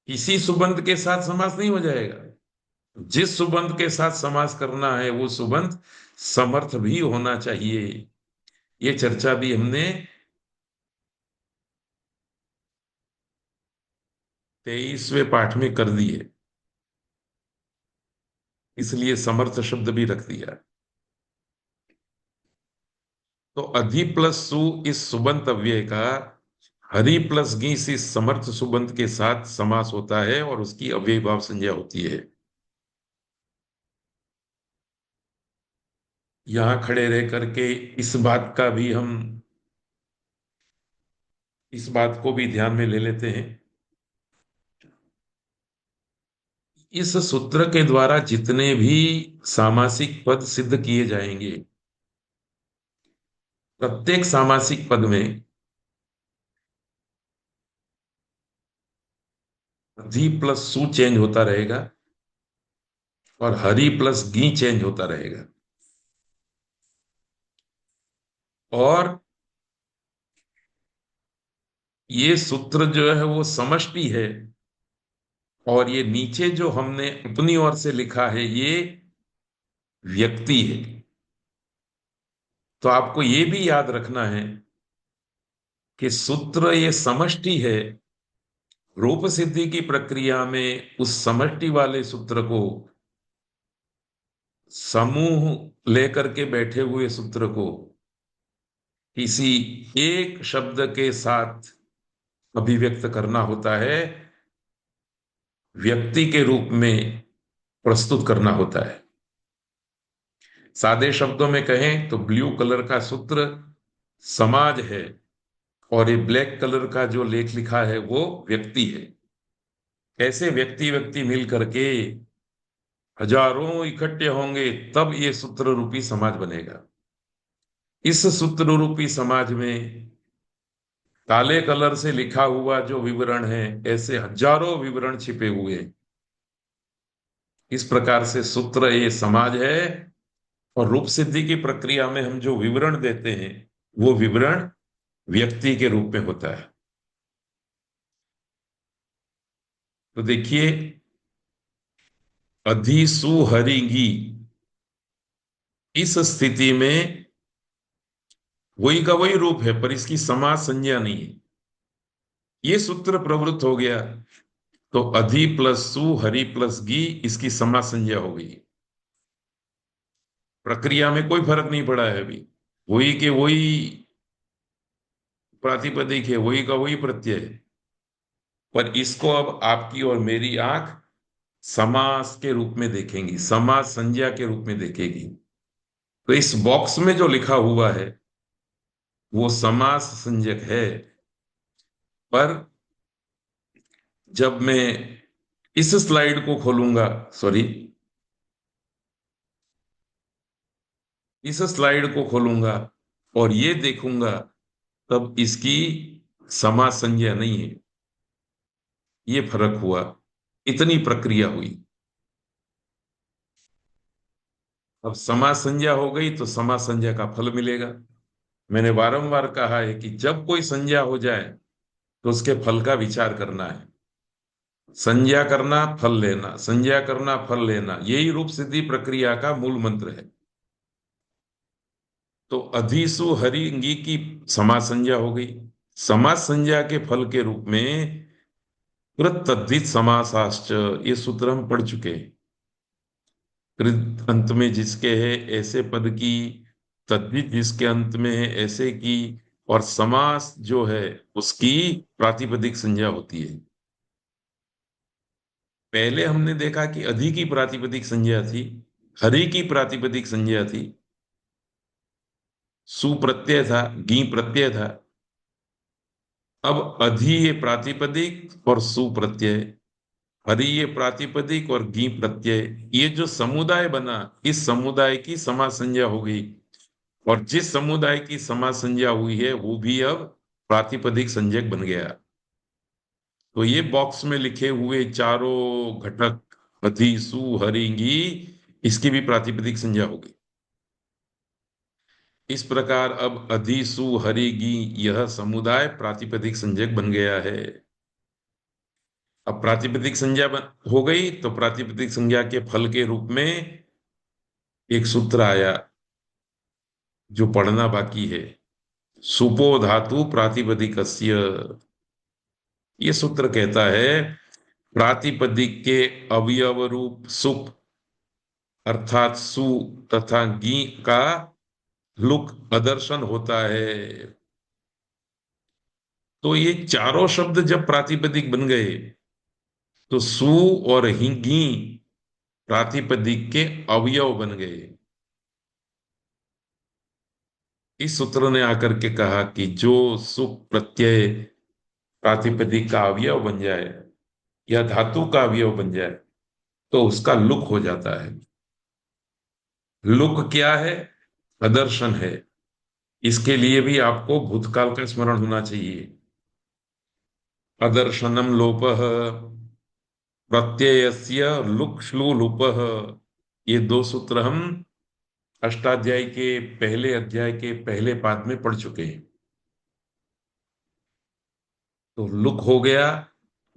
किसी सुबंत के साथ समास नहीं हो जाएगा। जिस सुबंत के साथ समास करना है वो सुबंत समर्थ भी होना चाहिए। ये चर्चा भी हमने 23वें पाठ में कर दी है, इसलिए समर्थ शब्द भी रख दिया। तो अधि प्लस सु इस सुबंत अव्यय का हरि प्लस गी से समर्थ सुबंत के साथ समास होता है और उसकी अव्ययी भाव संज्ञा होती है। यहां खड़े रह करके इस बात को भी ध्यान में ले लेते हैं। इस सूत्र के द्वारा जितने भी सामासिक पद सिद्ध किए जाएंगे, प्रत्येक सामासिक पद में अधि प्लस सु चेंज होता रहेगा और हरि प्लस गी चेंज होता रहेगा। और ये सूत्र जो है वो समष्टि है, और ये नीचे जो हमने अपनी ओर से लिखा है ये व्यक्ति है। तो आपको ये भी याद रखना है कि सूत्र ये समष्टि है, रूप सिद्धि की प्रक्रिया में उस समष्टि वाले सूत्र को, समूह लेकर के बैठे हुए सूत्र को किसी एक शब्द के साथ अभिव्यक्त करना होता है, व्यक्ति के रूप में प्रस्तुत करना होता है। सादे शब्दों में कहें तो ब्लू कलर का सूत्र समाज है और ये ब्लैक कलर का जो लेख लिखा है वो व्यक्ति है। ऐसे व्यक्ति व्यक्ति मिल करके हजारों इकट्ठे होंगे तब ये सूत्र रूपी समाज बनेगा। इस सूत्र रूपी समाज में काले कलर से लिखा हुआ जो विवरण है, ऐसे हजारों विवरण छिपे हुए हैं। इस प्रकार से सूत्र ये समाज है और रूप सिद्धि की प्रक्रिया में हम जो विवरण देते हैं वो विवरण व्यक्ति के रूप में होता है। तो देखिए अधिसु हरिगी, इस स्थिति में वही का वही रूप है पर इसकी समास संज्ञा नहीं है। ये सूत्र प्रवृत्त हो गया तो अधि प्लस सु हरि प्लस गी इसकी समास संज्ञा हो गई। प्रक्रिया में कोई फर्क नहीं पड़ा है अभी, वही के वही प्रातिपदिक है, वही का वही प्रत्यय है। पर इसको अब आपकी और मेरी आंख समास के रूप में देखेंगी, समास संज्ञा के रूप में देखेगी। तो इस बॉक्स में जो लिखा हुआ है वो समास संज्ञक है। पर जब मैं इस स्लाइड को खोलूंगा, सॉरी, इस स्लाइड को खोलूंगा और ये देखूंगा, तब इसकी समास संज्ञा नहीं है। ये फर्क हुआ, इतनी प्रक्रिया हुई। अब समास संज्ञा हो गई तो समास संज्ञा का फल मिलेगा। मैंने बारंबार कहा है कि जब कोई संज्ञा हो जाए तो उसके फल का विचार करना है। संज्ञा करना, फल लेना, संज्ञा करना, फल लेना, यही रूप सिद्धि प्रक्रिया का मूल मंत्र है। तो अधिसु हरिंगी की समास संज्ञा हो गई। समास संज्ञा के फल के रूप में कृत तद्धित समासाश्च, ये सूत्र हम पढ़ चुके हैं। कृत अंत में जिसके है ऐसे पद की, तद्धित जिसके अंत में है ऐसे की, और समास जो है उसकी प्रातिपदिक संज्ञा होती है। पहले हमने देखा कि अधि की प्रातिपदिक संज्ञा थी, हरि की प्रातिपदिक संज्ञा थी, सु प्रत्यय था, गी प्रत्यय था। अब अधि ये प्रातिपदिक और सु प्रत्यय, हरि ये प्रातिपदिक और गी प्रत्यय, ये जो समुदाय बना, इस समुदाय की समास संज्ञा हो गई। और जिस समुदाय की समास संज्ञा हुई है वो भी अब प्रातिपदिक संज्ञक बन गया। तो ये बॉक्स में लिखे हुए चारों घटक, अधि सु हरि गी, इसकी भी प्रातिपदिक संज्ञा होगी। इस प्रकार अब अधि सु हरि गी यह समुदाय प्रातिपदिक संज्ञक बन गया है। अब प्रातिपदिक संज्ञा हो गई तो प्रातिपदिक संज्ञा के फल के रूप में एक सूत्र आया जो पढ़ना बाकी है। सुपो धातु प्रातिपदिकस्य, ये सूत्र कहता है प्रातिपदिक के अवयव रूप सुप अर्थात सु तथा गी का लुक अदर्शन होता है। तो ये चारों शब्द जब प्रातिपदिक बन गए तो सु और हिंगी प्रातिपदिक के अवयव बन गए। इस सूत्र ने आकर के कहा कि जो सुप प्रत्यय प्रातिपदिक का अवयव बन जाए या धातु का अवयव बन जाए तो उसका लुक हो जाता है। लुक क्या है? अदर्शन है। इसके लिए भी आपको भूतकाल का स्मरण होना चाहिए। अदर्शनम लोपः, प्रत्ययस्य लुक श्लू लुपः, ये दो सूत्र हम अष्टाध्यायी के पहले अध्याय के पहले पाद में पढ़ चुके हैं। तो लुक हो गया,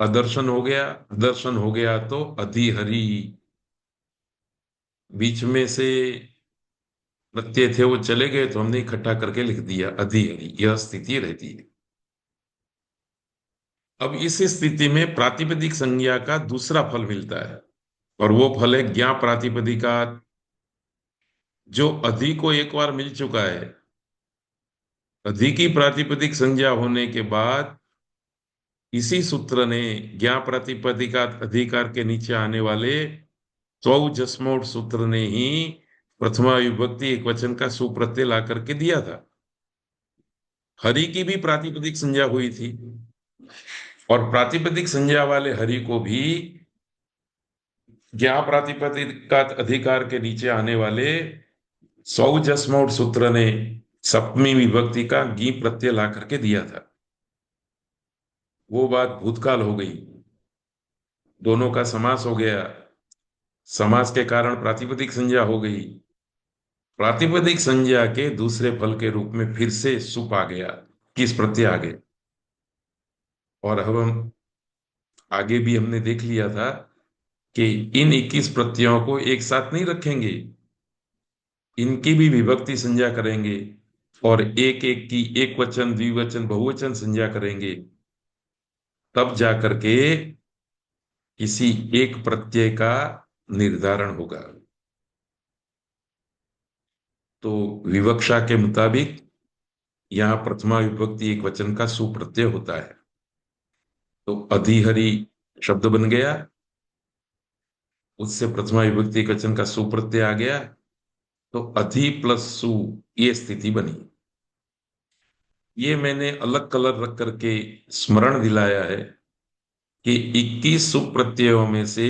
अदर्शन हो गया, दर्शन हो गया तो अधिहरि, बीच में से प्रत्यय थे वो चले गए तो हमने इकट्ठा करके लिख दिया अधिहरि, यह स्थिति रहती है। अब इस स्थिति में प्रातिपदिक संज्ञा का दूसरा फल मिलता है और वो फल है ज्ञा प्रातिपदिका। जो अधि को एक बार मिल चुका है, अधि की प्रातिपदिक संज्ञा होने के बाद इसी सूत्र ने ज्ञा प्रातिपदिका अधिकार के नीचे आने वाले स्वौ जस्मोट सूत्र ने ही प्रथमा विभक्ति एक वचन का सुप्रत्यय ला करके दिया था। हरि की भी प्रातिपदिक संज्ञा हुई थी और प्रातिपदिक संज्ञा वाले हरि को भी ज्ञा प्रातिपदिक का अधिकार के नीचे आने वाले स्वौ जस्मोट सूत्र ने सप्तमी विभक्ति का गी प्रत्यय ला करके दिया था। वो बात भूतकाल हो गई, दोनों का समास हो गया, समास के कारण प्रातिपदिक संज्ञा हो गई। प्रातिपदिक संज्ञा के दूसरे फल के रूप में फिर से सुप आ गया, किस प्रत्यय आ गए। और अब हम आगे भी हमने देख लिया था कि इन 21 प्रत्ययों को एक साथ नहीं रखेंगे, इनकी भी विभक्ति संज्ञा करेंगे और एक एक की एक वचन, द्विवचन, बहुवचन संज्ञा करेंगे, तब जाकर के किसी एक प्रत्यय का निर्धारण होगा। तो विवक्षा के मुताबिक यहाँ प्रथमा विभक्ति एक वचन का सुप्रत्यय होता है। तो अधिहरि शब्द बन गया, उससे प्रथमा विभक्ति एक वचन का सुप्रत्यय आ गया, तो अधि प्लस सु, ये स्थिति बनी। ये मैंने अलग कलर रख करके स्मरण दिलाया है कि 21 सुप्रत्ययों में से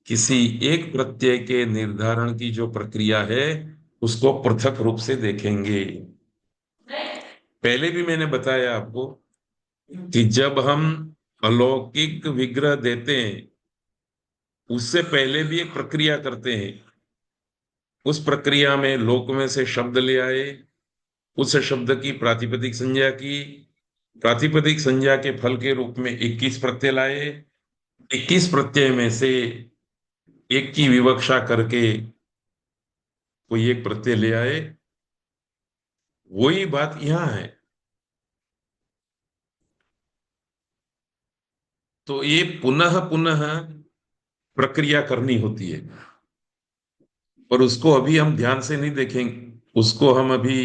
किसी एक प्रत्यय के निर्धारण की जो प्रक्रिया है उसको पृथक रूप से देखेंगे। पहले भी मैंने बताया आपको कि जब हम अलौकिक विग्रह देते हैं उससे पहले भी एक प्रक्रिया करते हैं। उस प्रक्रिया में लोक में से शब्द ले आए, उस शब्द की प्रातिपदिक संज्ञा की, प्रातिपदिक संज्ञा के फल के रूप में 21 प्रत्यय लाए, 21 प्रत्यय में से एक की विवक्षा करके कोई एक प्रत्यय ले आए। वही बात यहां है। तो ये पुनः पुनः प्रक्रिया करनी होती है, और उसको अभी हम ध्यान से नहीं देखेंगे, उसको हम अभी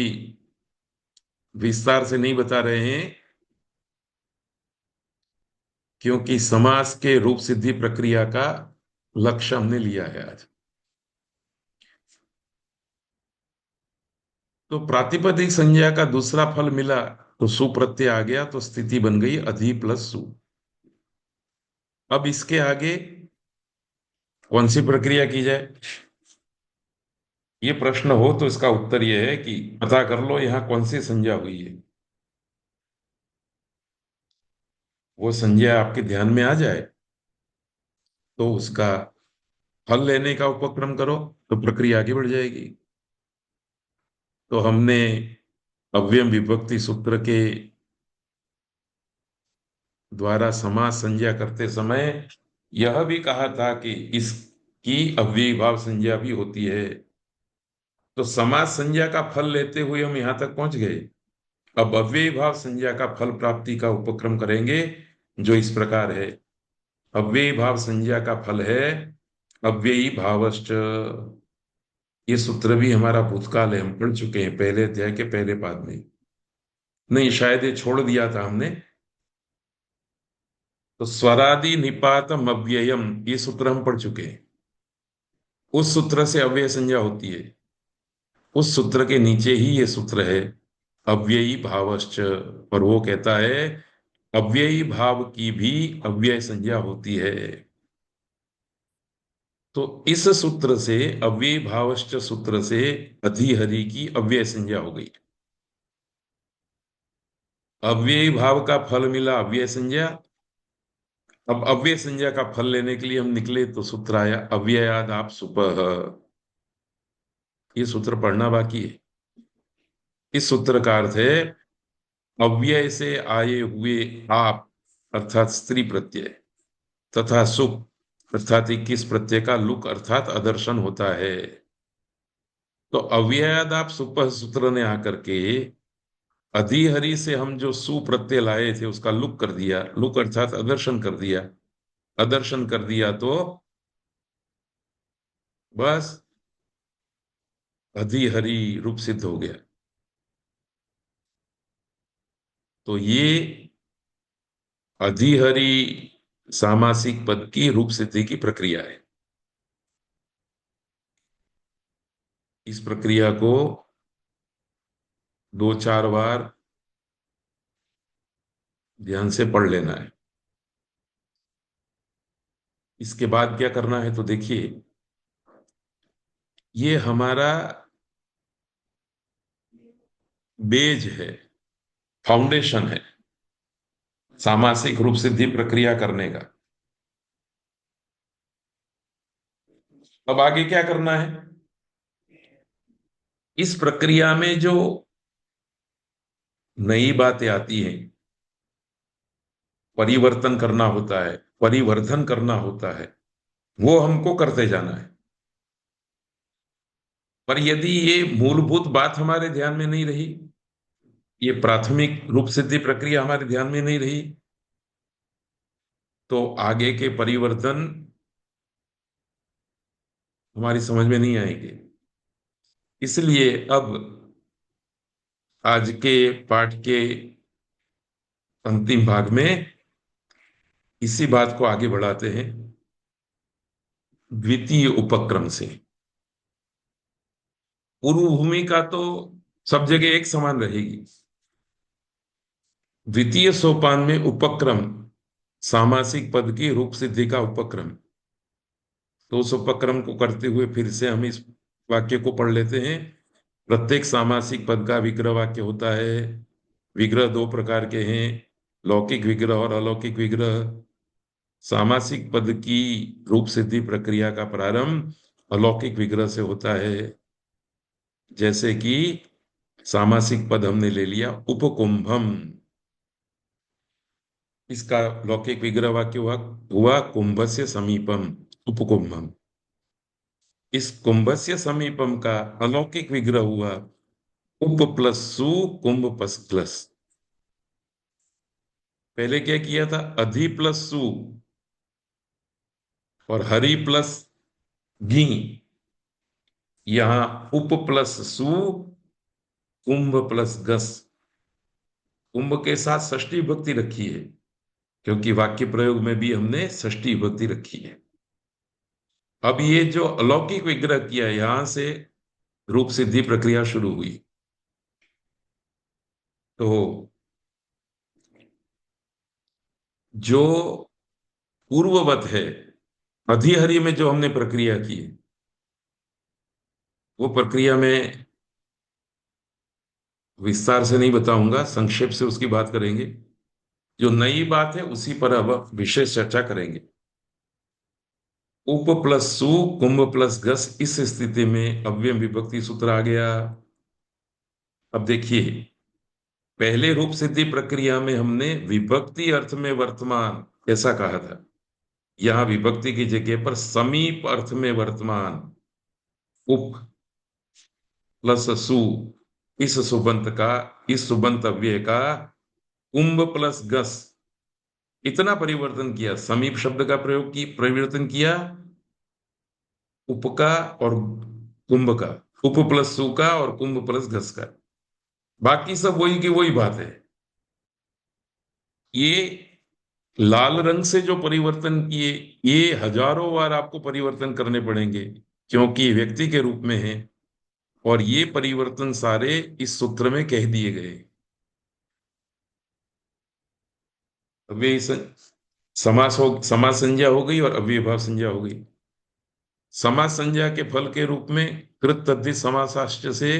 विस्तार से नहीं बता रहे हैं, क्योंकि समास के रूप सिद्धि प्रक्रिया का लक्ष्य हमने लिया है आज। तो प्रातिपदिक संज्ञा का दूसरा फल मिला तो सुप्रत्यय आ गया, तो स्थिति बन गई अधि प्लस सु। अब इसके आगे कौन सी प्रक्रिया की जाए, ये प्रश्न हो तो इसका उत्तर ये है कि पता कर लो यहां कौन सी संज्ञा हुई है। वो संज्ञा आपके ध्यान में आ जाए तो उसका फल लेने का उपक्रम करो, तो प्रक्रिया आगे बढ़ जाएगी। तो हमने अव्यय विभक्ति सूत्र के द्वारा समास संज्ञा करते समय यह भी कहा था कि इसकी अव्ययी भाव संज्ञा भी होती है। तो समास संज्ञा का फल लेते हुए हम यहां तक पहुंच गए। अब अव्ययी भाव संज्ञा का फल प्राप्ति का उपक्रम करेंगे, जो इस प्रकार है। अव्ययी भाव संज्ञा का फल है अव्ययी भावश्च। ये सूत्र भी हमारा भूतकाल है, हम पढ़ चुके हैं पहले अध्याय के पहले पाद में। नहीं, शायद ये छोड़ दिया था हमने। तो स्वरादि निपातम अव्ययम, ये सूत्र हम पढ़ चुके हैं। उस सूत्र से अव्यय संज्ञा होती है। उस सूत्र के नीचे ही ये सूत्र है अव्ययी भावश्च, और वो कहता है अव्ययी भाव की भी अव्यय संज्ञा होती है। तो इस सूत्र से, अव्ययी भावश्च सूत्र से अधिहरि की अव्यय संज्ञा हो गई। अव्ययी भाव का फल मिला अव्यय संज्ञा। अब अव्यय संज्ञा का फल लेने के लिए हम निकले तो सूत्र आया अव्ययाद आप सुपह। ये सूत्र पढ़ना बाकी है। इस सूत्र का अर्थ है अव्यय से आए हुए आप अर्थात स्त्री प्रत्यय तथा सुप अर्थात 21 प्रत्यय का लुक अर्थात अदर्शन होता है। तो अव्ययाद आप सुपह सूत्र ने आकर के अधिहरि से हम जो सु प्रत्यय लाए थे उसका लुक कर दिया, लुक अर्थात अदर्शन कर दिया। अदर्शन कर दिया तो बस अधिहरि रूप सिद्ध हो गया। तो ये अधिहरि सामासिक पद की रूप सिद्धि की प्रक्रिया है। इस प्रक्रिया को दो चार बार ध्यान से पढ़ लेना है। इसके बाद क्या करना है तो देखिए, ये हमारा बेज है, फाउंडेशन है सामासिक रूप सिद्धि प्रक्रिया करने का। अब आगे क्या करना है, इस प्रक्रिया में जो नई बातें आती हैं, परिवर्तन करना होता है, परिवर्धन करना होता है, वो हमको करते जाना है। पर यदि ये मूलभूत बात हमारे ध्यान में नहीं रही, ये प्राथमिक रूप सिद्धि प्रक्रिया हमारे ध्यान में नहीं रही, तो आगे के परिवर्तन हमारी समझ में नहीं आएंगे। इसलिए अब आज के पाठ के अंतिम भाग में इसी बात को आगे बढ़ाते हैं द्वितीय उपक्रम से। पूर्व भूमिका तो सब जगह एक समान रहेगी। द्वितीय सोपान में उपक्रम सामासिक पद की रूप सिद्धि का उपक्रम। तो उस उपक्रम को करते हुए फिर से हम इस वाक्य को पढ़ लेते हैं। प्रत्येक सामासिक पद का विग्रह वाक्य होता है। विग्रह दो प्रकार के हैं, लौकिक विग्रह और अलौकिक विग्रह। सामासिक पद की रूप सिद्धि प्रक्रिया का प्रारंभ अलौकिक विग्रह से होता है। जैसे कि सामासिक पद हमने ले लिया उपकुंभम, इसका लौकिक विग्रह वाक्य हुआ कुंभस्य समीपम, उपकुंभम। इस कुंभस्य समीपम का अलौकिक विग्रह हुआ उप प्लस सु कुंभ प्लस। पहले क्या किया था, अधि प्लस सु और हरि प्लस घी। यहां उप प्लस सु कुंभ प्लस गस। कुंभ के साथ षष्ठी विभक्ति रखी है क्योंकि वाक्य प्रयोग में भी हमने षष्ठी विभक्ति रखी है। अब ये जो अलौकिक विग्रह किया, यहां से रूप सिद्धि प्रक्रिया शुरू हुई। तो जो पूर्ववत है, अधिहरि में जो हमने प्रक्रिया की, वो प्रक्रिया में विस्तार से नहीं बताऊंगा, संक्षेप से उसकी बात करेंगे। जो नई बात है उसी पर अब विशेष चर्चा करेंगे। उप प्लस सु कुंभ प्लस गस, इस स्थिति में अव्यय विभक्ति सूत्र आ गया। अब देखिए, पहले रूप सिद्धि प्रक्रिया में हमने विभक्ति अर्थ में वर्तमान ऐसा कहा था। यहां विभक्ति की जगह पर समीप अर्थ में वर्तमान उप प्लस सु, इस सुबंत का, इस सुबंत अव्यय का कुंभ प्लस गस, इतना परिवर्तन किया। समीप शब्द का प्रयोग की परिवर्तन किया, उप का और कुंभ का, उप प्लस सु का और कुंभ प्लस घस का। बाकी सब वही की वही बात है। ये लाल रंग से जो परिवर्तन किए, ये हजारों बार आपको परिवर्तन करने पड़ेंगे क्योंकि ये व्यक्ति के रूप में है और ये परिवर्तन सारे इस सूत्र में कह दिए गए। अव्यय समास संज्ञा हो गई और अव्यय भाव संज्ञा हो गई। समास संज्ञा के फल के रूप में कृत तद्धित समासाश्च से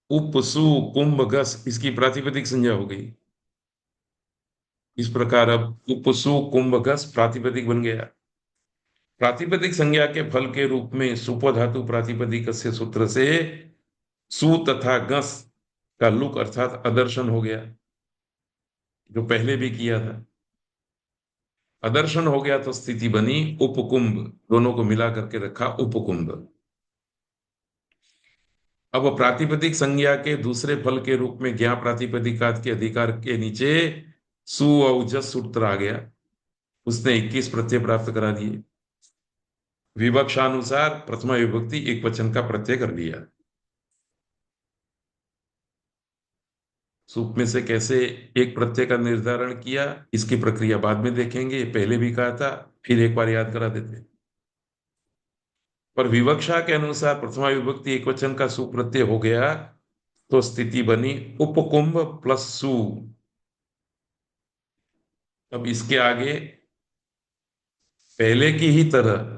उप सु कुंभ गस, इसकी प्रातिपदिक संज्ञा हो गई। इस प्रकार अब उप सु कुंभ गस प्रातिपदिक बन गया। प्रातिपदिक संज्ञा के फल के रूप में सुप धातु प्रातिपदिक से सूत्र से सु तथा गस का लुक अर्थात अदर्शन हो गया, जो पहले भी किया था। अदर्शन हो गया तो स्थिति बनी उपकुंभ, दोनों को मिला करके रखा उपकुंभ। अब प्रातिपदिक संज्ञा के दूसरे फल के रूप में ज्ञा प्रातिपदिकात के अधिकार के नीचे सु और जस सूत्र आ गया। उसने 21 प्रत्यय प्राप्त करा दिए। विवक्षानुसार प्रथमा विभक्ति एक वचन का प्रत्यय कर लिया। सूप में से कैसे एक प्रत्यय का निर्धारण किया, इसकी प्रक्रिया बाद में देखेंगे। पहले भी कहा था, फिर एक बार याद करा देते। पर विवक्षा के अनुसार प्रथमा विभक्ति एक वचन का सुप्रत्यय हो गया तो स्थिति बनी उपकुंभ प्लस सु। अब इसके आगे पहले की ही तरह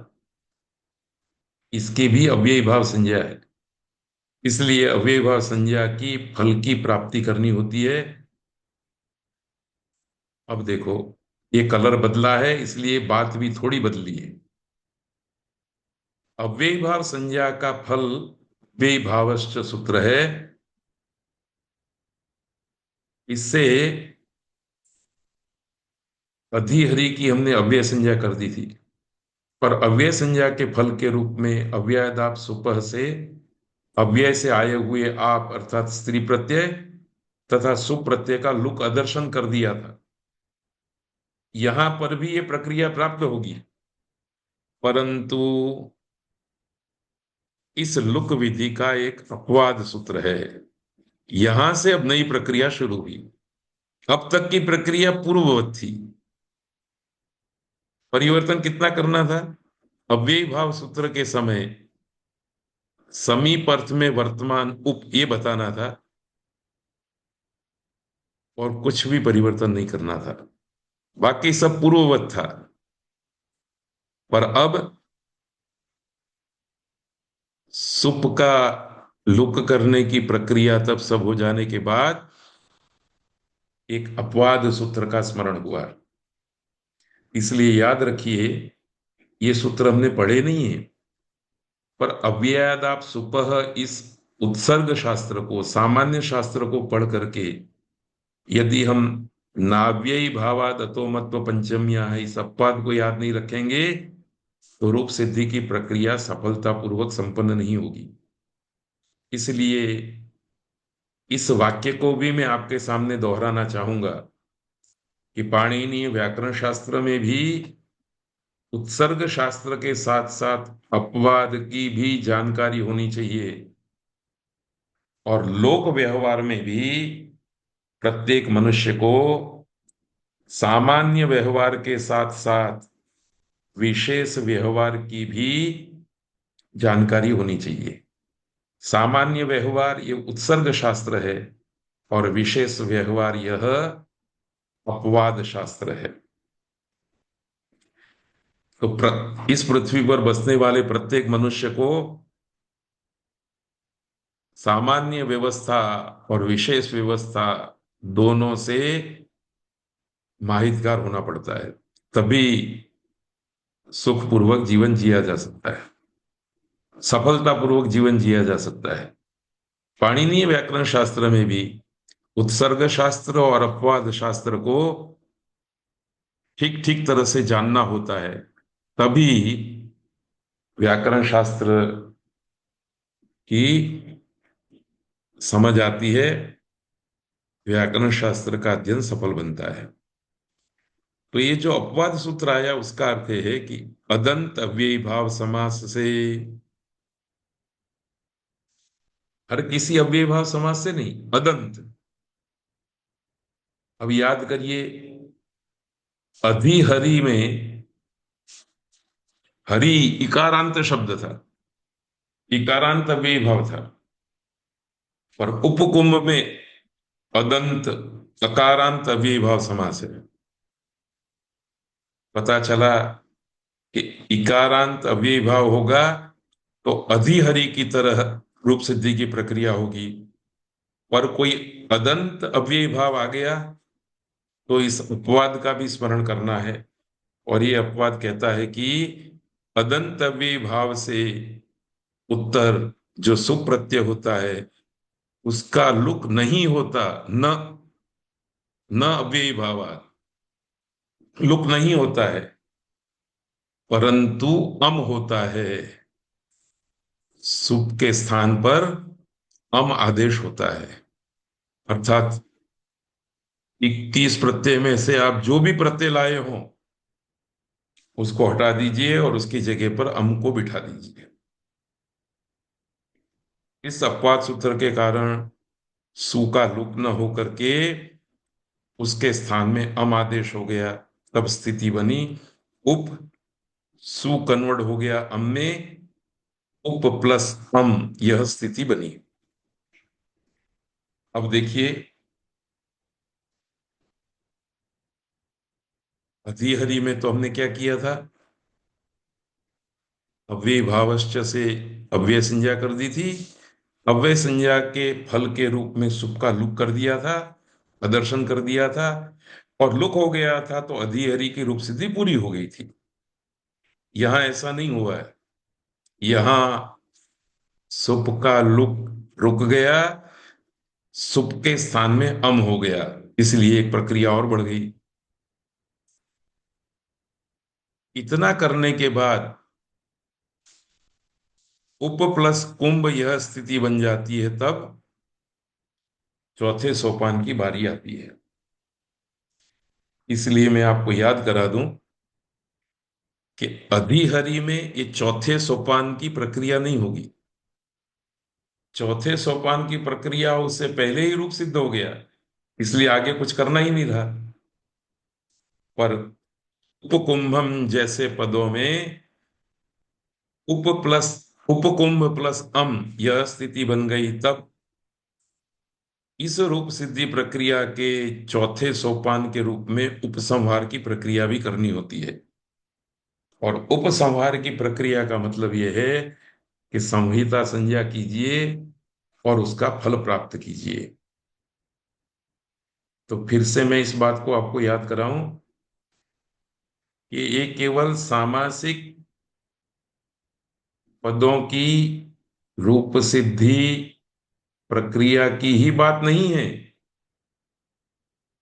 इसकी भी अव्ययी भाव संज्ञा है, इसलिए अव्ययी भाव संज्ञा की फल की प्राप्ति करनी होती है। अब देखो, ये कलर बदला है इसलिए बात भी थोड़ी बदली है। अव्ययी भाव संज्ञा का फल व्यय भावश्च सूत्र है। इससे अधिहरि की हमने अव्यय संज्ञा कर दी थी, पर अव्यय संज्ञा के फल के रूप में अव्ययदाप सुपह से अव्यय से आए हुए आप अर्थात स्त्री प्रत्यय तथा सुप्रत्यय का लुक अदर्शन कर दिया था। यहां पर भी ये प्रक्रिया प्राप्त होगी, परंतु इस लुक विधि का एक अपवाद सूत्र है। यहां से अब नई प्रक्रिया शुरू हुई। अब तक की प्रक्रिया पूर्ववत थी। परिवर्तन कितना करना था? अव्ययी भाव सूत्र के समय समीप अर्थ में वर्तमान उप ये बताना था, और कुछ भी परिवर्तन नहीं करना था। बाकी सब पूर्ववत था। पर अब सुप का लुक करने की प्रक्रिया तब सब हो जाने के बाद एक अपवाद सूत्र का स्मरण हुआ। इसलिए याद रखिए, ये सूत्र हमने पढ़े नहीं है, पर अव्ययादाप सुपह इस उत्सर्ग शास्त्र को, सामान्य शास्त्र को पढ़ करके यदि हम नाव्ययी भावाद अतोमत्व पंचम्या है इस अपवाद को याद नहीं रखेंगे, तो रूप सिद्धि की प्रक्रिया सफलतापूर्वक संपन्न नहीं होगी। इसलिए इस वाक्य को भी मैं आपके सामने दोहराना चाहूंगा कि पाणिनीय व्याकरण शास्त्र में भी उत्सर्ग शास्त्र के साथ साथ अपवाद की भी जानकारी होनी चाहिए, और लोक व्यवहार में भी प्रत्येक मनुष्य को सामान्य व्यवहार के साथ साथ विशेष व्यवहार की भी जानकारी होनी चाहिए। सामान्य व्यवहार ये उत्सर्ग शास्त्र है, और विशेष व्यवहार यह अपवाद शास्त्र है। तो इस पृथ्वी पर बसने वाले प्रत्येक मनुष्य को सामान्य व्यवस्था और विशेष व्यवस्था दोनों से माहितगार होना पड़ता है, तभी सुखपूर्वक जीवन जिया जा सकता है, सफलतापूर्वक जीवन जिया जा सकता है। पाणिनीय व्याकरण शास्त्र में भी उत्सर्ग शास्त्र और अपवाद शास्त्र को ठीक ठीक तरह से जानना होता है, तभी व्याकरण शास्त्र की समझ आती है, व्याकरण शास्त्र का अध्ययन सफल बनता है। तो ये जो अपवाद सूत्र आया उसका अर्थ है कि अदंत अव्ययी भाव समास से, हर किसी अव्ययी भाव समास से नहीं, अदंत। अब याद करिए, अधिहरि में हरि इकारांत शब्द था, इकारांत अव्ययी भाव था, पर उपकुंभ में अदंत अकारांत अव्ययी भाव समास है। पता चला कि इकारांत अव्ययी भाव होगा तो अधिहरि की तरह रूप सिद्धि की प्रक्रिया होगी, पर कोई अदंत अव्ययी भाव आ गया तो इस अपवाद का भी स्मरण करना है। और ये अपवाद कहता है कि अदंत अव्ययी भाव से उत्तर जो सुप्रत्यय होता है उसका लुक नहीं होता, न न अव्ययी भावात लुक नहीं होता है, परंतु अम होता है। सुप के स्थान पर अम आदेश होता है, अर्थात 21 प्रत्यय में से आप जो भी प्रत्यय लाए हो उसको हटा दीजिए और उसकी जगह पर अम को बिठा दीजिए। इस अपवाद सूत्र के कारण सु का लुक न होकर के उसके स्थान में अम आदेश हो गया, तब स्थिति बनी उप, सु कन्वर्ट हो गया अम में, उप प्लस अम, यह स्थिति बनी। अब देखिए, अधिहरि में तो हमने क्या किया था, अव्यय भावश्च से अव्यय संज्ञा कर दी थी, अव्यय संज्ञा के फल के रूप में सुख का लुक कर दिया था, प्रदर्शन कर दिया था, और लुक हो गया था तो अधिहरि की रूप सिद्धि पूरी हो गई थी। यहां ऐसा नहीं हुआ है, यहां सुप का लुक रुक गया, सुप के स्थान में अम हो गया, इसलिए एक प्रक्रिया और बढ़ गई। इतना करने के बाद उप प्लस कुंभ यह स्थिति बन जाती है, तब चौथे सोपान की बारी आती है। इसलिए मैं आपको याद करा दूं कि अधिहरि में ये चौथे सोपान की प्रक्रिया नहीं होगी। चौथे सोपान की प्रक्रिया उससे पहले ही रूप सिद्ध हो गया, इसलिए आगे कुछ करना ही नहीं रहा। पर उपकुंभम जैसे पदों में उप प्लस उपकुंभ प्लस यह स्थिति बन गई, तब इस रूप सिद्धि प्रक्रिया के चौथे सोपान के रूप में उपसंहार की प्रक्रिया भी करनी होती है। और उपसंहार की प्रक्रिया का मतलब यह है कि संहिता संज्ञा कीजिए और उसका फल प्राप्त कीजिए। तो फिर से मैं इस बात को आपको याद कराऊं कि ये केवल सामासिक पदों की रूप सिद्धि प्रक्रिया की ही बात नहीं है।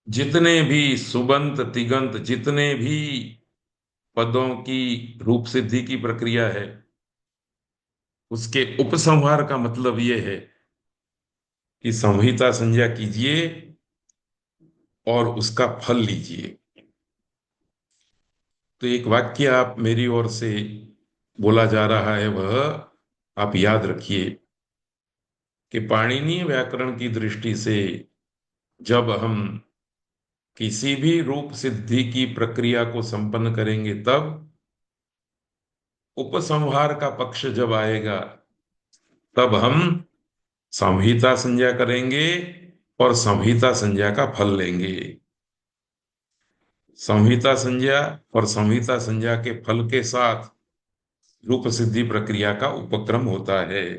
जितने भी सुबंत तिगंत, जितने भी पदों की रूप सिद्धि की प्रक्रिया है, उसके उपसंहार का मतलब यह है कि संहिता संज्ञा कीजिए और उसका फल लीजिए। तो एक वाक्य आप मेरी ओर से बोला जा रहा है, वह आप याद रखिए कि पाणिनीय व्याकरण की दृष्टि से जब हम किसी भी रूप सिद्धि की प्रक्रिया को संपन्न करेंगे, तब उपसंहार का पक्ष जब आएगा, तब हम संहिता संज्ञा करेंगे और संहिता संज्ञा का फल लेंगे। संहिता संज्ञा और संहिता संज्ञा के फल के साथ रूप सिद्धि प्रक्रिया का उपक्रम होता है।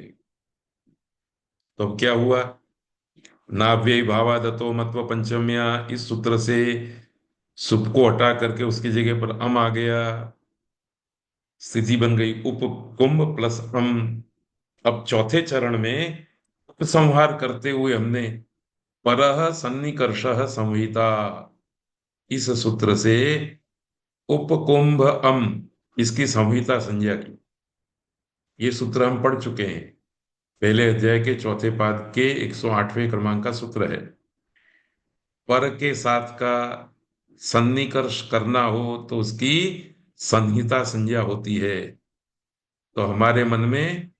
तो अब क्या हुआ? नाव्यय भावादतो मत्व पंचम्या, इस सूत्र से सुप को हटा करके उसकी जगह पर आ गया, स्थिति बन गई उपकुंभ प्लस अब चौथे चरण में उपसंहार करते हुए हमने परः सन्निकर्षः संहिता, इस सूत्र से उपकुंभ इसकी संहिता संज्ञा की। ये सूत्र हम पढ़ चुके हैं, पहले अध्याय के चौथे पाद के 108वें क्रमांक का सूत्र है। पर के साथ का सन्निकर्ष करना हो तो उसकी संहिता संज्ञा होती है। तो हमारे मन में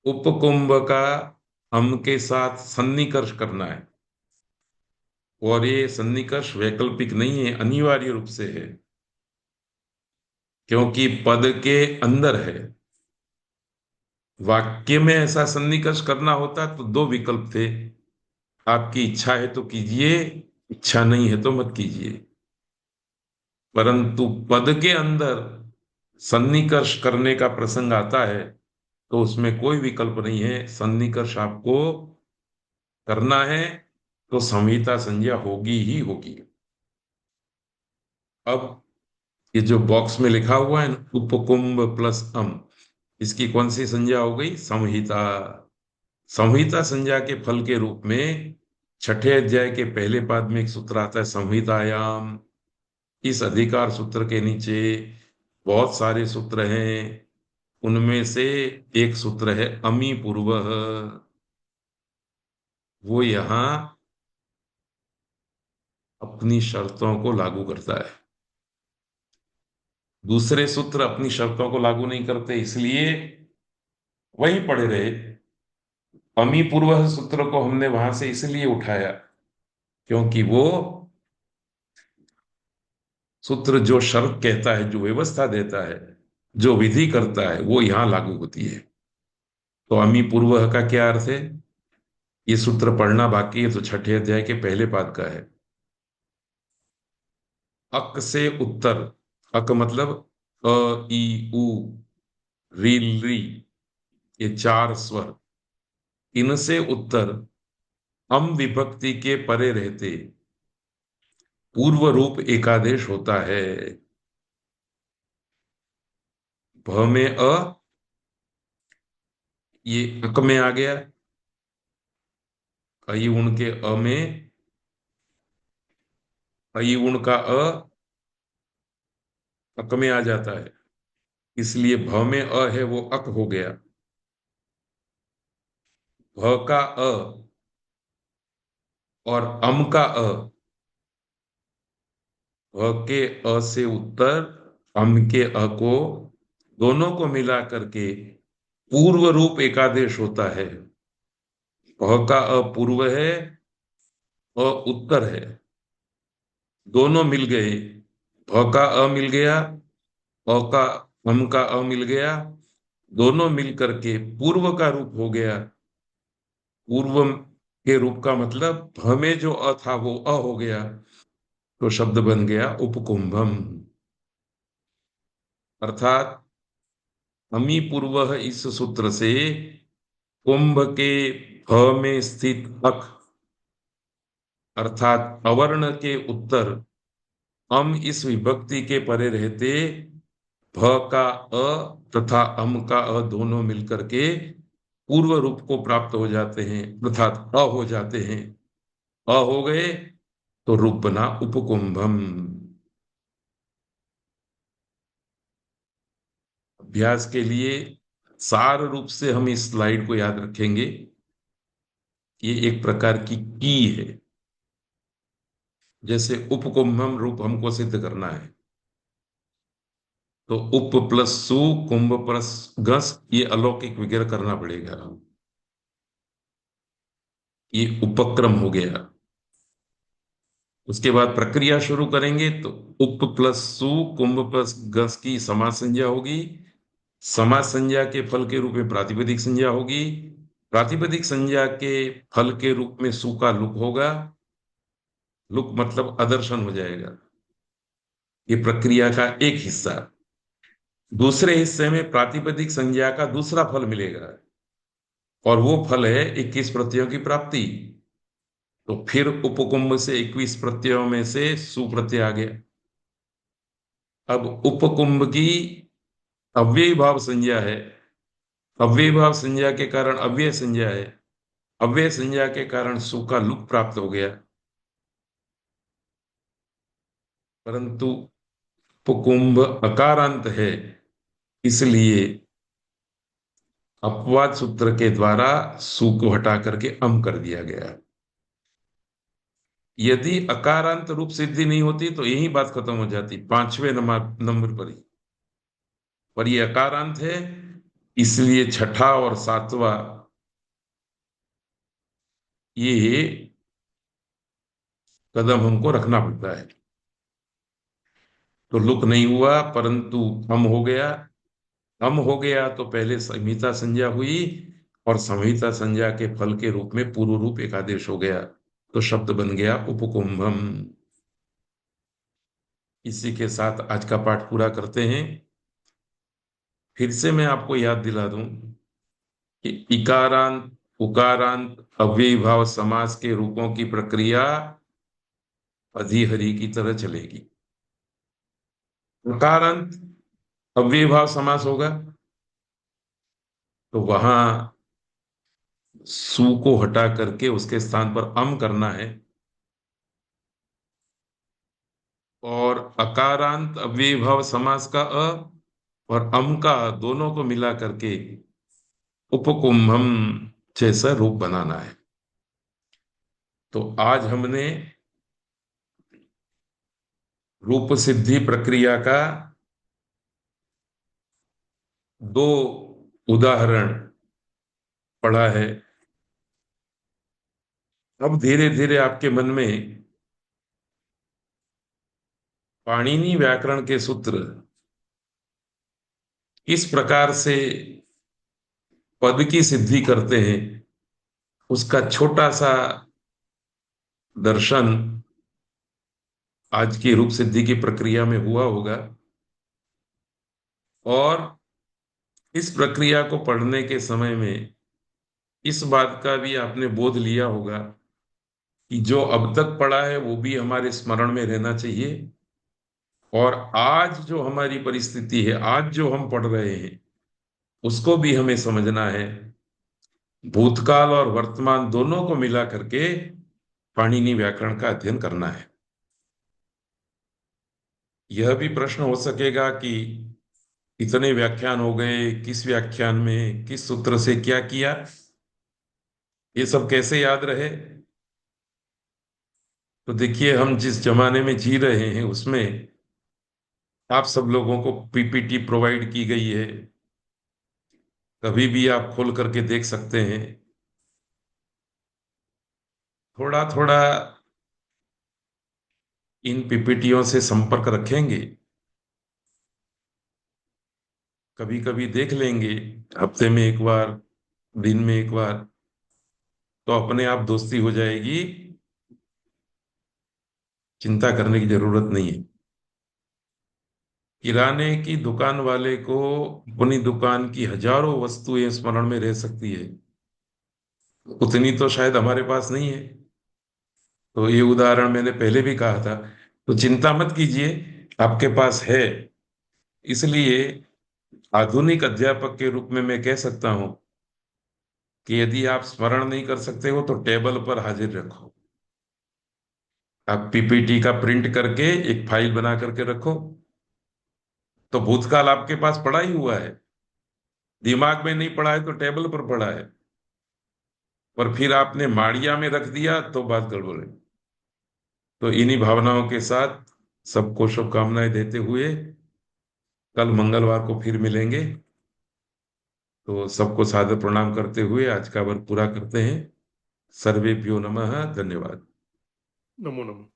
उपकुंभ का हम के साथ सन्निकर्ष करना है, और ये सन्निकर्ष वैकल्पिक नहीं है, अनिवार्य रूप से है, क्योंकि पद के अंदर है। वाक्य में ऐसा सन्निकर्ष करना होता तो दो विकल्प थे, आपकी इच्छा है तो कीजिए, इच्छा नहीं है तो मत कीजिए। परंतु पद के अंदर सन्निकर्ष करने का प्रसंग आता है तो उसमें कोई विकल्प नहीं है, सन्निकर्ष आपको करना है तो संहिता संज्ञा होगी ही होगी। अब ये जो बॉक्स में लिखा हुआ है ना, उपकुंभ प्लस इसकी कौन सी संज्ञा हो गई? संहिता। संहिता संज्ञा के फल के रूप में छठे अध्याय के पहले पाद में एक सूत्र आता है संहितायाम। इस अधिकार सूत्र के नीचे बहुत सारे सूत्र हैं, उनमें से एक सूत्र है अमी पूर्वः, वो यहां अपनी शर्तों को लागू करता है। दूसरे सूत्र अपनी शर्तों को लागू नहीं करते, इसलिए वहीं पड़े रहे। अमी पूर्वः सूत्र को हमने वहां से इसलिए उठाया क्योंकि वो सूत्र जो शर्त कहता है, जो व्यवस्था देता है, जो विधि करता है, वो यहां लागू होती है। तो अमी पूर्वः का क्या अर्थ है? ये सूत्र पढ़ना बाकी है, तो छठे अध्याय के पहले पाद का है। अक से उत्तर, अक मतलब अ ई उ री री, ये चार स्वर, इनसे उत्तर विभक्ति के परे रहते पूर्व रूप एकादेश होता है। भ में ये अक में आ गया, अई उण के में, अई उण का अक में आ जाता है, इसलिए भ में है वो अक हो गया। भ का और का भ के से उत्तर, के को, दोनों को मिला करके पूर्व रूप एकादेश होता है। भ का अ पूर्व है, अ उत्तर है, दोनों मिल गए। भ का अ मिल गया, अ का हम का अ मिल गया, दोनों मिल करके पूर्व का रूप हो गया। पूर्व के रूप का मतलब भ में जो अ था वो अ हो गया, तो शब्द बन गया उपकुंभम। अर्थात अमी पूर्व इस सूत्र से कुंभ के भ में स्थित अक अर्थात अवर्ण के उत्तर अम इस विभक्ति के परे रहते भ का अ तथा अम का अ दोनों मिलकर के पूर्व रूप को प्राप्त हो जाते हैं, अर्थात अ हो जाते हैं। अ हो गए तो रूप बना उपकुंभम। अभ्यास के लिए सार रूप से हम इस स्लाइड को याद रखेंगे। ये एक प्रकार की है। जैसे उपकुंभम रूप हमको सिद्ध करना है, तो उप प्लस सु, कुंभ प्लस घस, ये अलौकिक वगैरह करना पड़ेगा। ये उपक्रम हो गया। उसके बाद प्रक्रिया शुरू करेंगे तो उप प्लस सु, कुंभ प्लस घस की समास संज्ञा होगी। समास संज्ञा के फल के रूप में प्रातिपदिक संज्ञा होगी। प्रातिपदिक संज्ञा के फल के रूप में सु का लुक होगा। लुक मतलब अदर्शन हो जाएगा। ये प्रक्रिया का एक हिस्सा। दूसरे हिस्से में प्रातिपदिक संज्ञा का दूसरा फल मिलेगा, और वो फल है 21 प्रत्ययों की प्राप्ति। तो फिर उपकुंभ से 21 प्रत्ययों में से सु प्रत्यय आ गया। अब उपकुंभ की अव्ययी भाव संज्ञा है। अव्ययी भाव संज्ञा के कारण अव्यय संज्ञा है। अव्यय संज्ञा के कारण सु का लुक प्राप्त हो गया। परंतु उपकुंभ अकारांत है, इसलिए अपवाद सूत्र के द्वारा सु को हटा करके अम कर दिया गया। यदि अकारांत रूप सिद्धि नहीं होती तो यही बात खत्म हो जाती, पांचवें नंबर पर ही। पर ये अकारांत है, इसलिए छठा और सातवां ये कदम हमको रखना पड़ता है। तो लुक नहीं हुआ, परंतु हम हो गया। हम हो गया तो पहले संहिता संज्ञा हुई, और संहिता संज्ञा के फल के रूप में पूर्व रूप एक आदेश हो गया, तो शब्द बन गया उपकुंभम। इसी के साथ आज का पाठ पूरा करते हैं। फिर से मैं आपको याद दिला दूं कि इकारांत, उकारांत, अव्ययीभाव समास के रूपों की प्रक्रिया अधिहरि की तरह चलेगी। उकारांत अव्ययीभाव समास होगा, तो वहां सु को हटा करके उसके स्थान पर अम करना है। और अकारांत अव्ययीभाव समास का अ और अम का अ दोनों को मिला करके उपकुंभम जैसा रूप बनाना है। तो आज हमने रूप सिद्धि प्रक्रिया का दो उदाहरण पढ़ा है। अब धीरे धीरे आपके मन में पाणिनि व्याकरण के सूत्र किस प्रकार से पद की सिद्धि करते हैं, उसका छोटा सा दर्शन आज की रूप सिद्धि की प्रक्रिया में हुआ होगा। और इस प्रक्रिया को पढ़ने के समय में इस बात का भी आपने बोध लिया होगा कि जो अब तक पढ़ा है वो भी हमारे स्मरण में रहना चाहिए, और आज जो हमारी परिस्थिति है, आज जो हम पढ़ रहे हैं, उसको भी हमें समझना है। भूतकाल और वर्तमान दोनों को मिला करके पाणिनि व्याकरण का अध्ययन करना है। यह भी प्रश्न हो सकेगा कि इतने व्याख्यान हो गए, किस व्याख्यान में किस सूत्र से क्या किया, ये सब कैसे याद रहे। तो देखिए, हम जिस जमाने में जी रहे हैं उसमें आप सब लोगों को पीपीटी प्रोवाइड की गई है। कभी भी आप खोल करके देख सकते हैं। थोड़ा थोड़ा इन पीपीटियों से संपर्क रखेंगे, कभी कभी देख लेंगे, हफ्ते में एक बार, दिन में एक बार, तो अपने आप दोस्ती हो जाएगी। चिंता करने की जरूरत नहीं है। किराने की दुकान वाले को अपनी दुकान की हजारों वस्तुएं स्मरण में रह सकती है, उतनी तो शायद हमारे पास नहीं है। तो ये उदाहरण मैंने पहले भी कहा था। तो चिंता मत कीजिए, आपके पास है। इसलिए आधुनिक अध्यापक के रूप में मैं कह सकता हूं कि यदि आप स्मरण नहीं कर सकते हो तो टेबल पर हाजिर रखो। आप पीपीटी का प्रिंट करके एक फाइल बना करके रखो। तो भूतकाल आपके पास पड़ा ही हुआ है, दिमाग में नहीं पड़ा है तो टेबल पर पड़ा है। पर फिर आपने माड़िया में रख दिया तो बात गड़बड़ है। तो इन्हीं भावनाओं के साथ सबको शुभकामनाएं देते हुए कल मंगलवार को फिर मिलेंगे। तो सबको सादर प्रणाम करते हुए आज का वर्ग पूरा करते हैं। सर्वेभ्यो नमः। धन्यवाद। नमो नमः।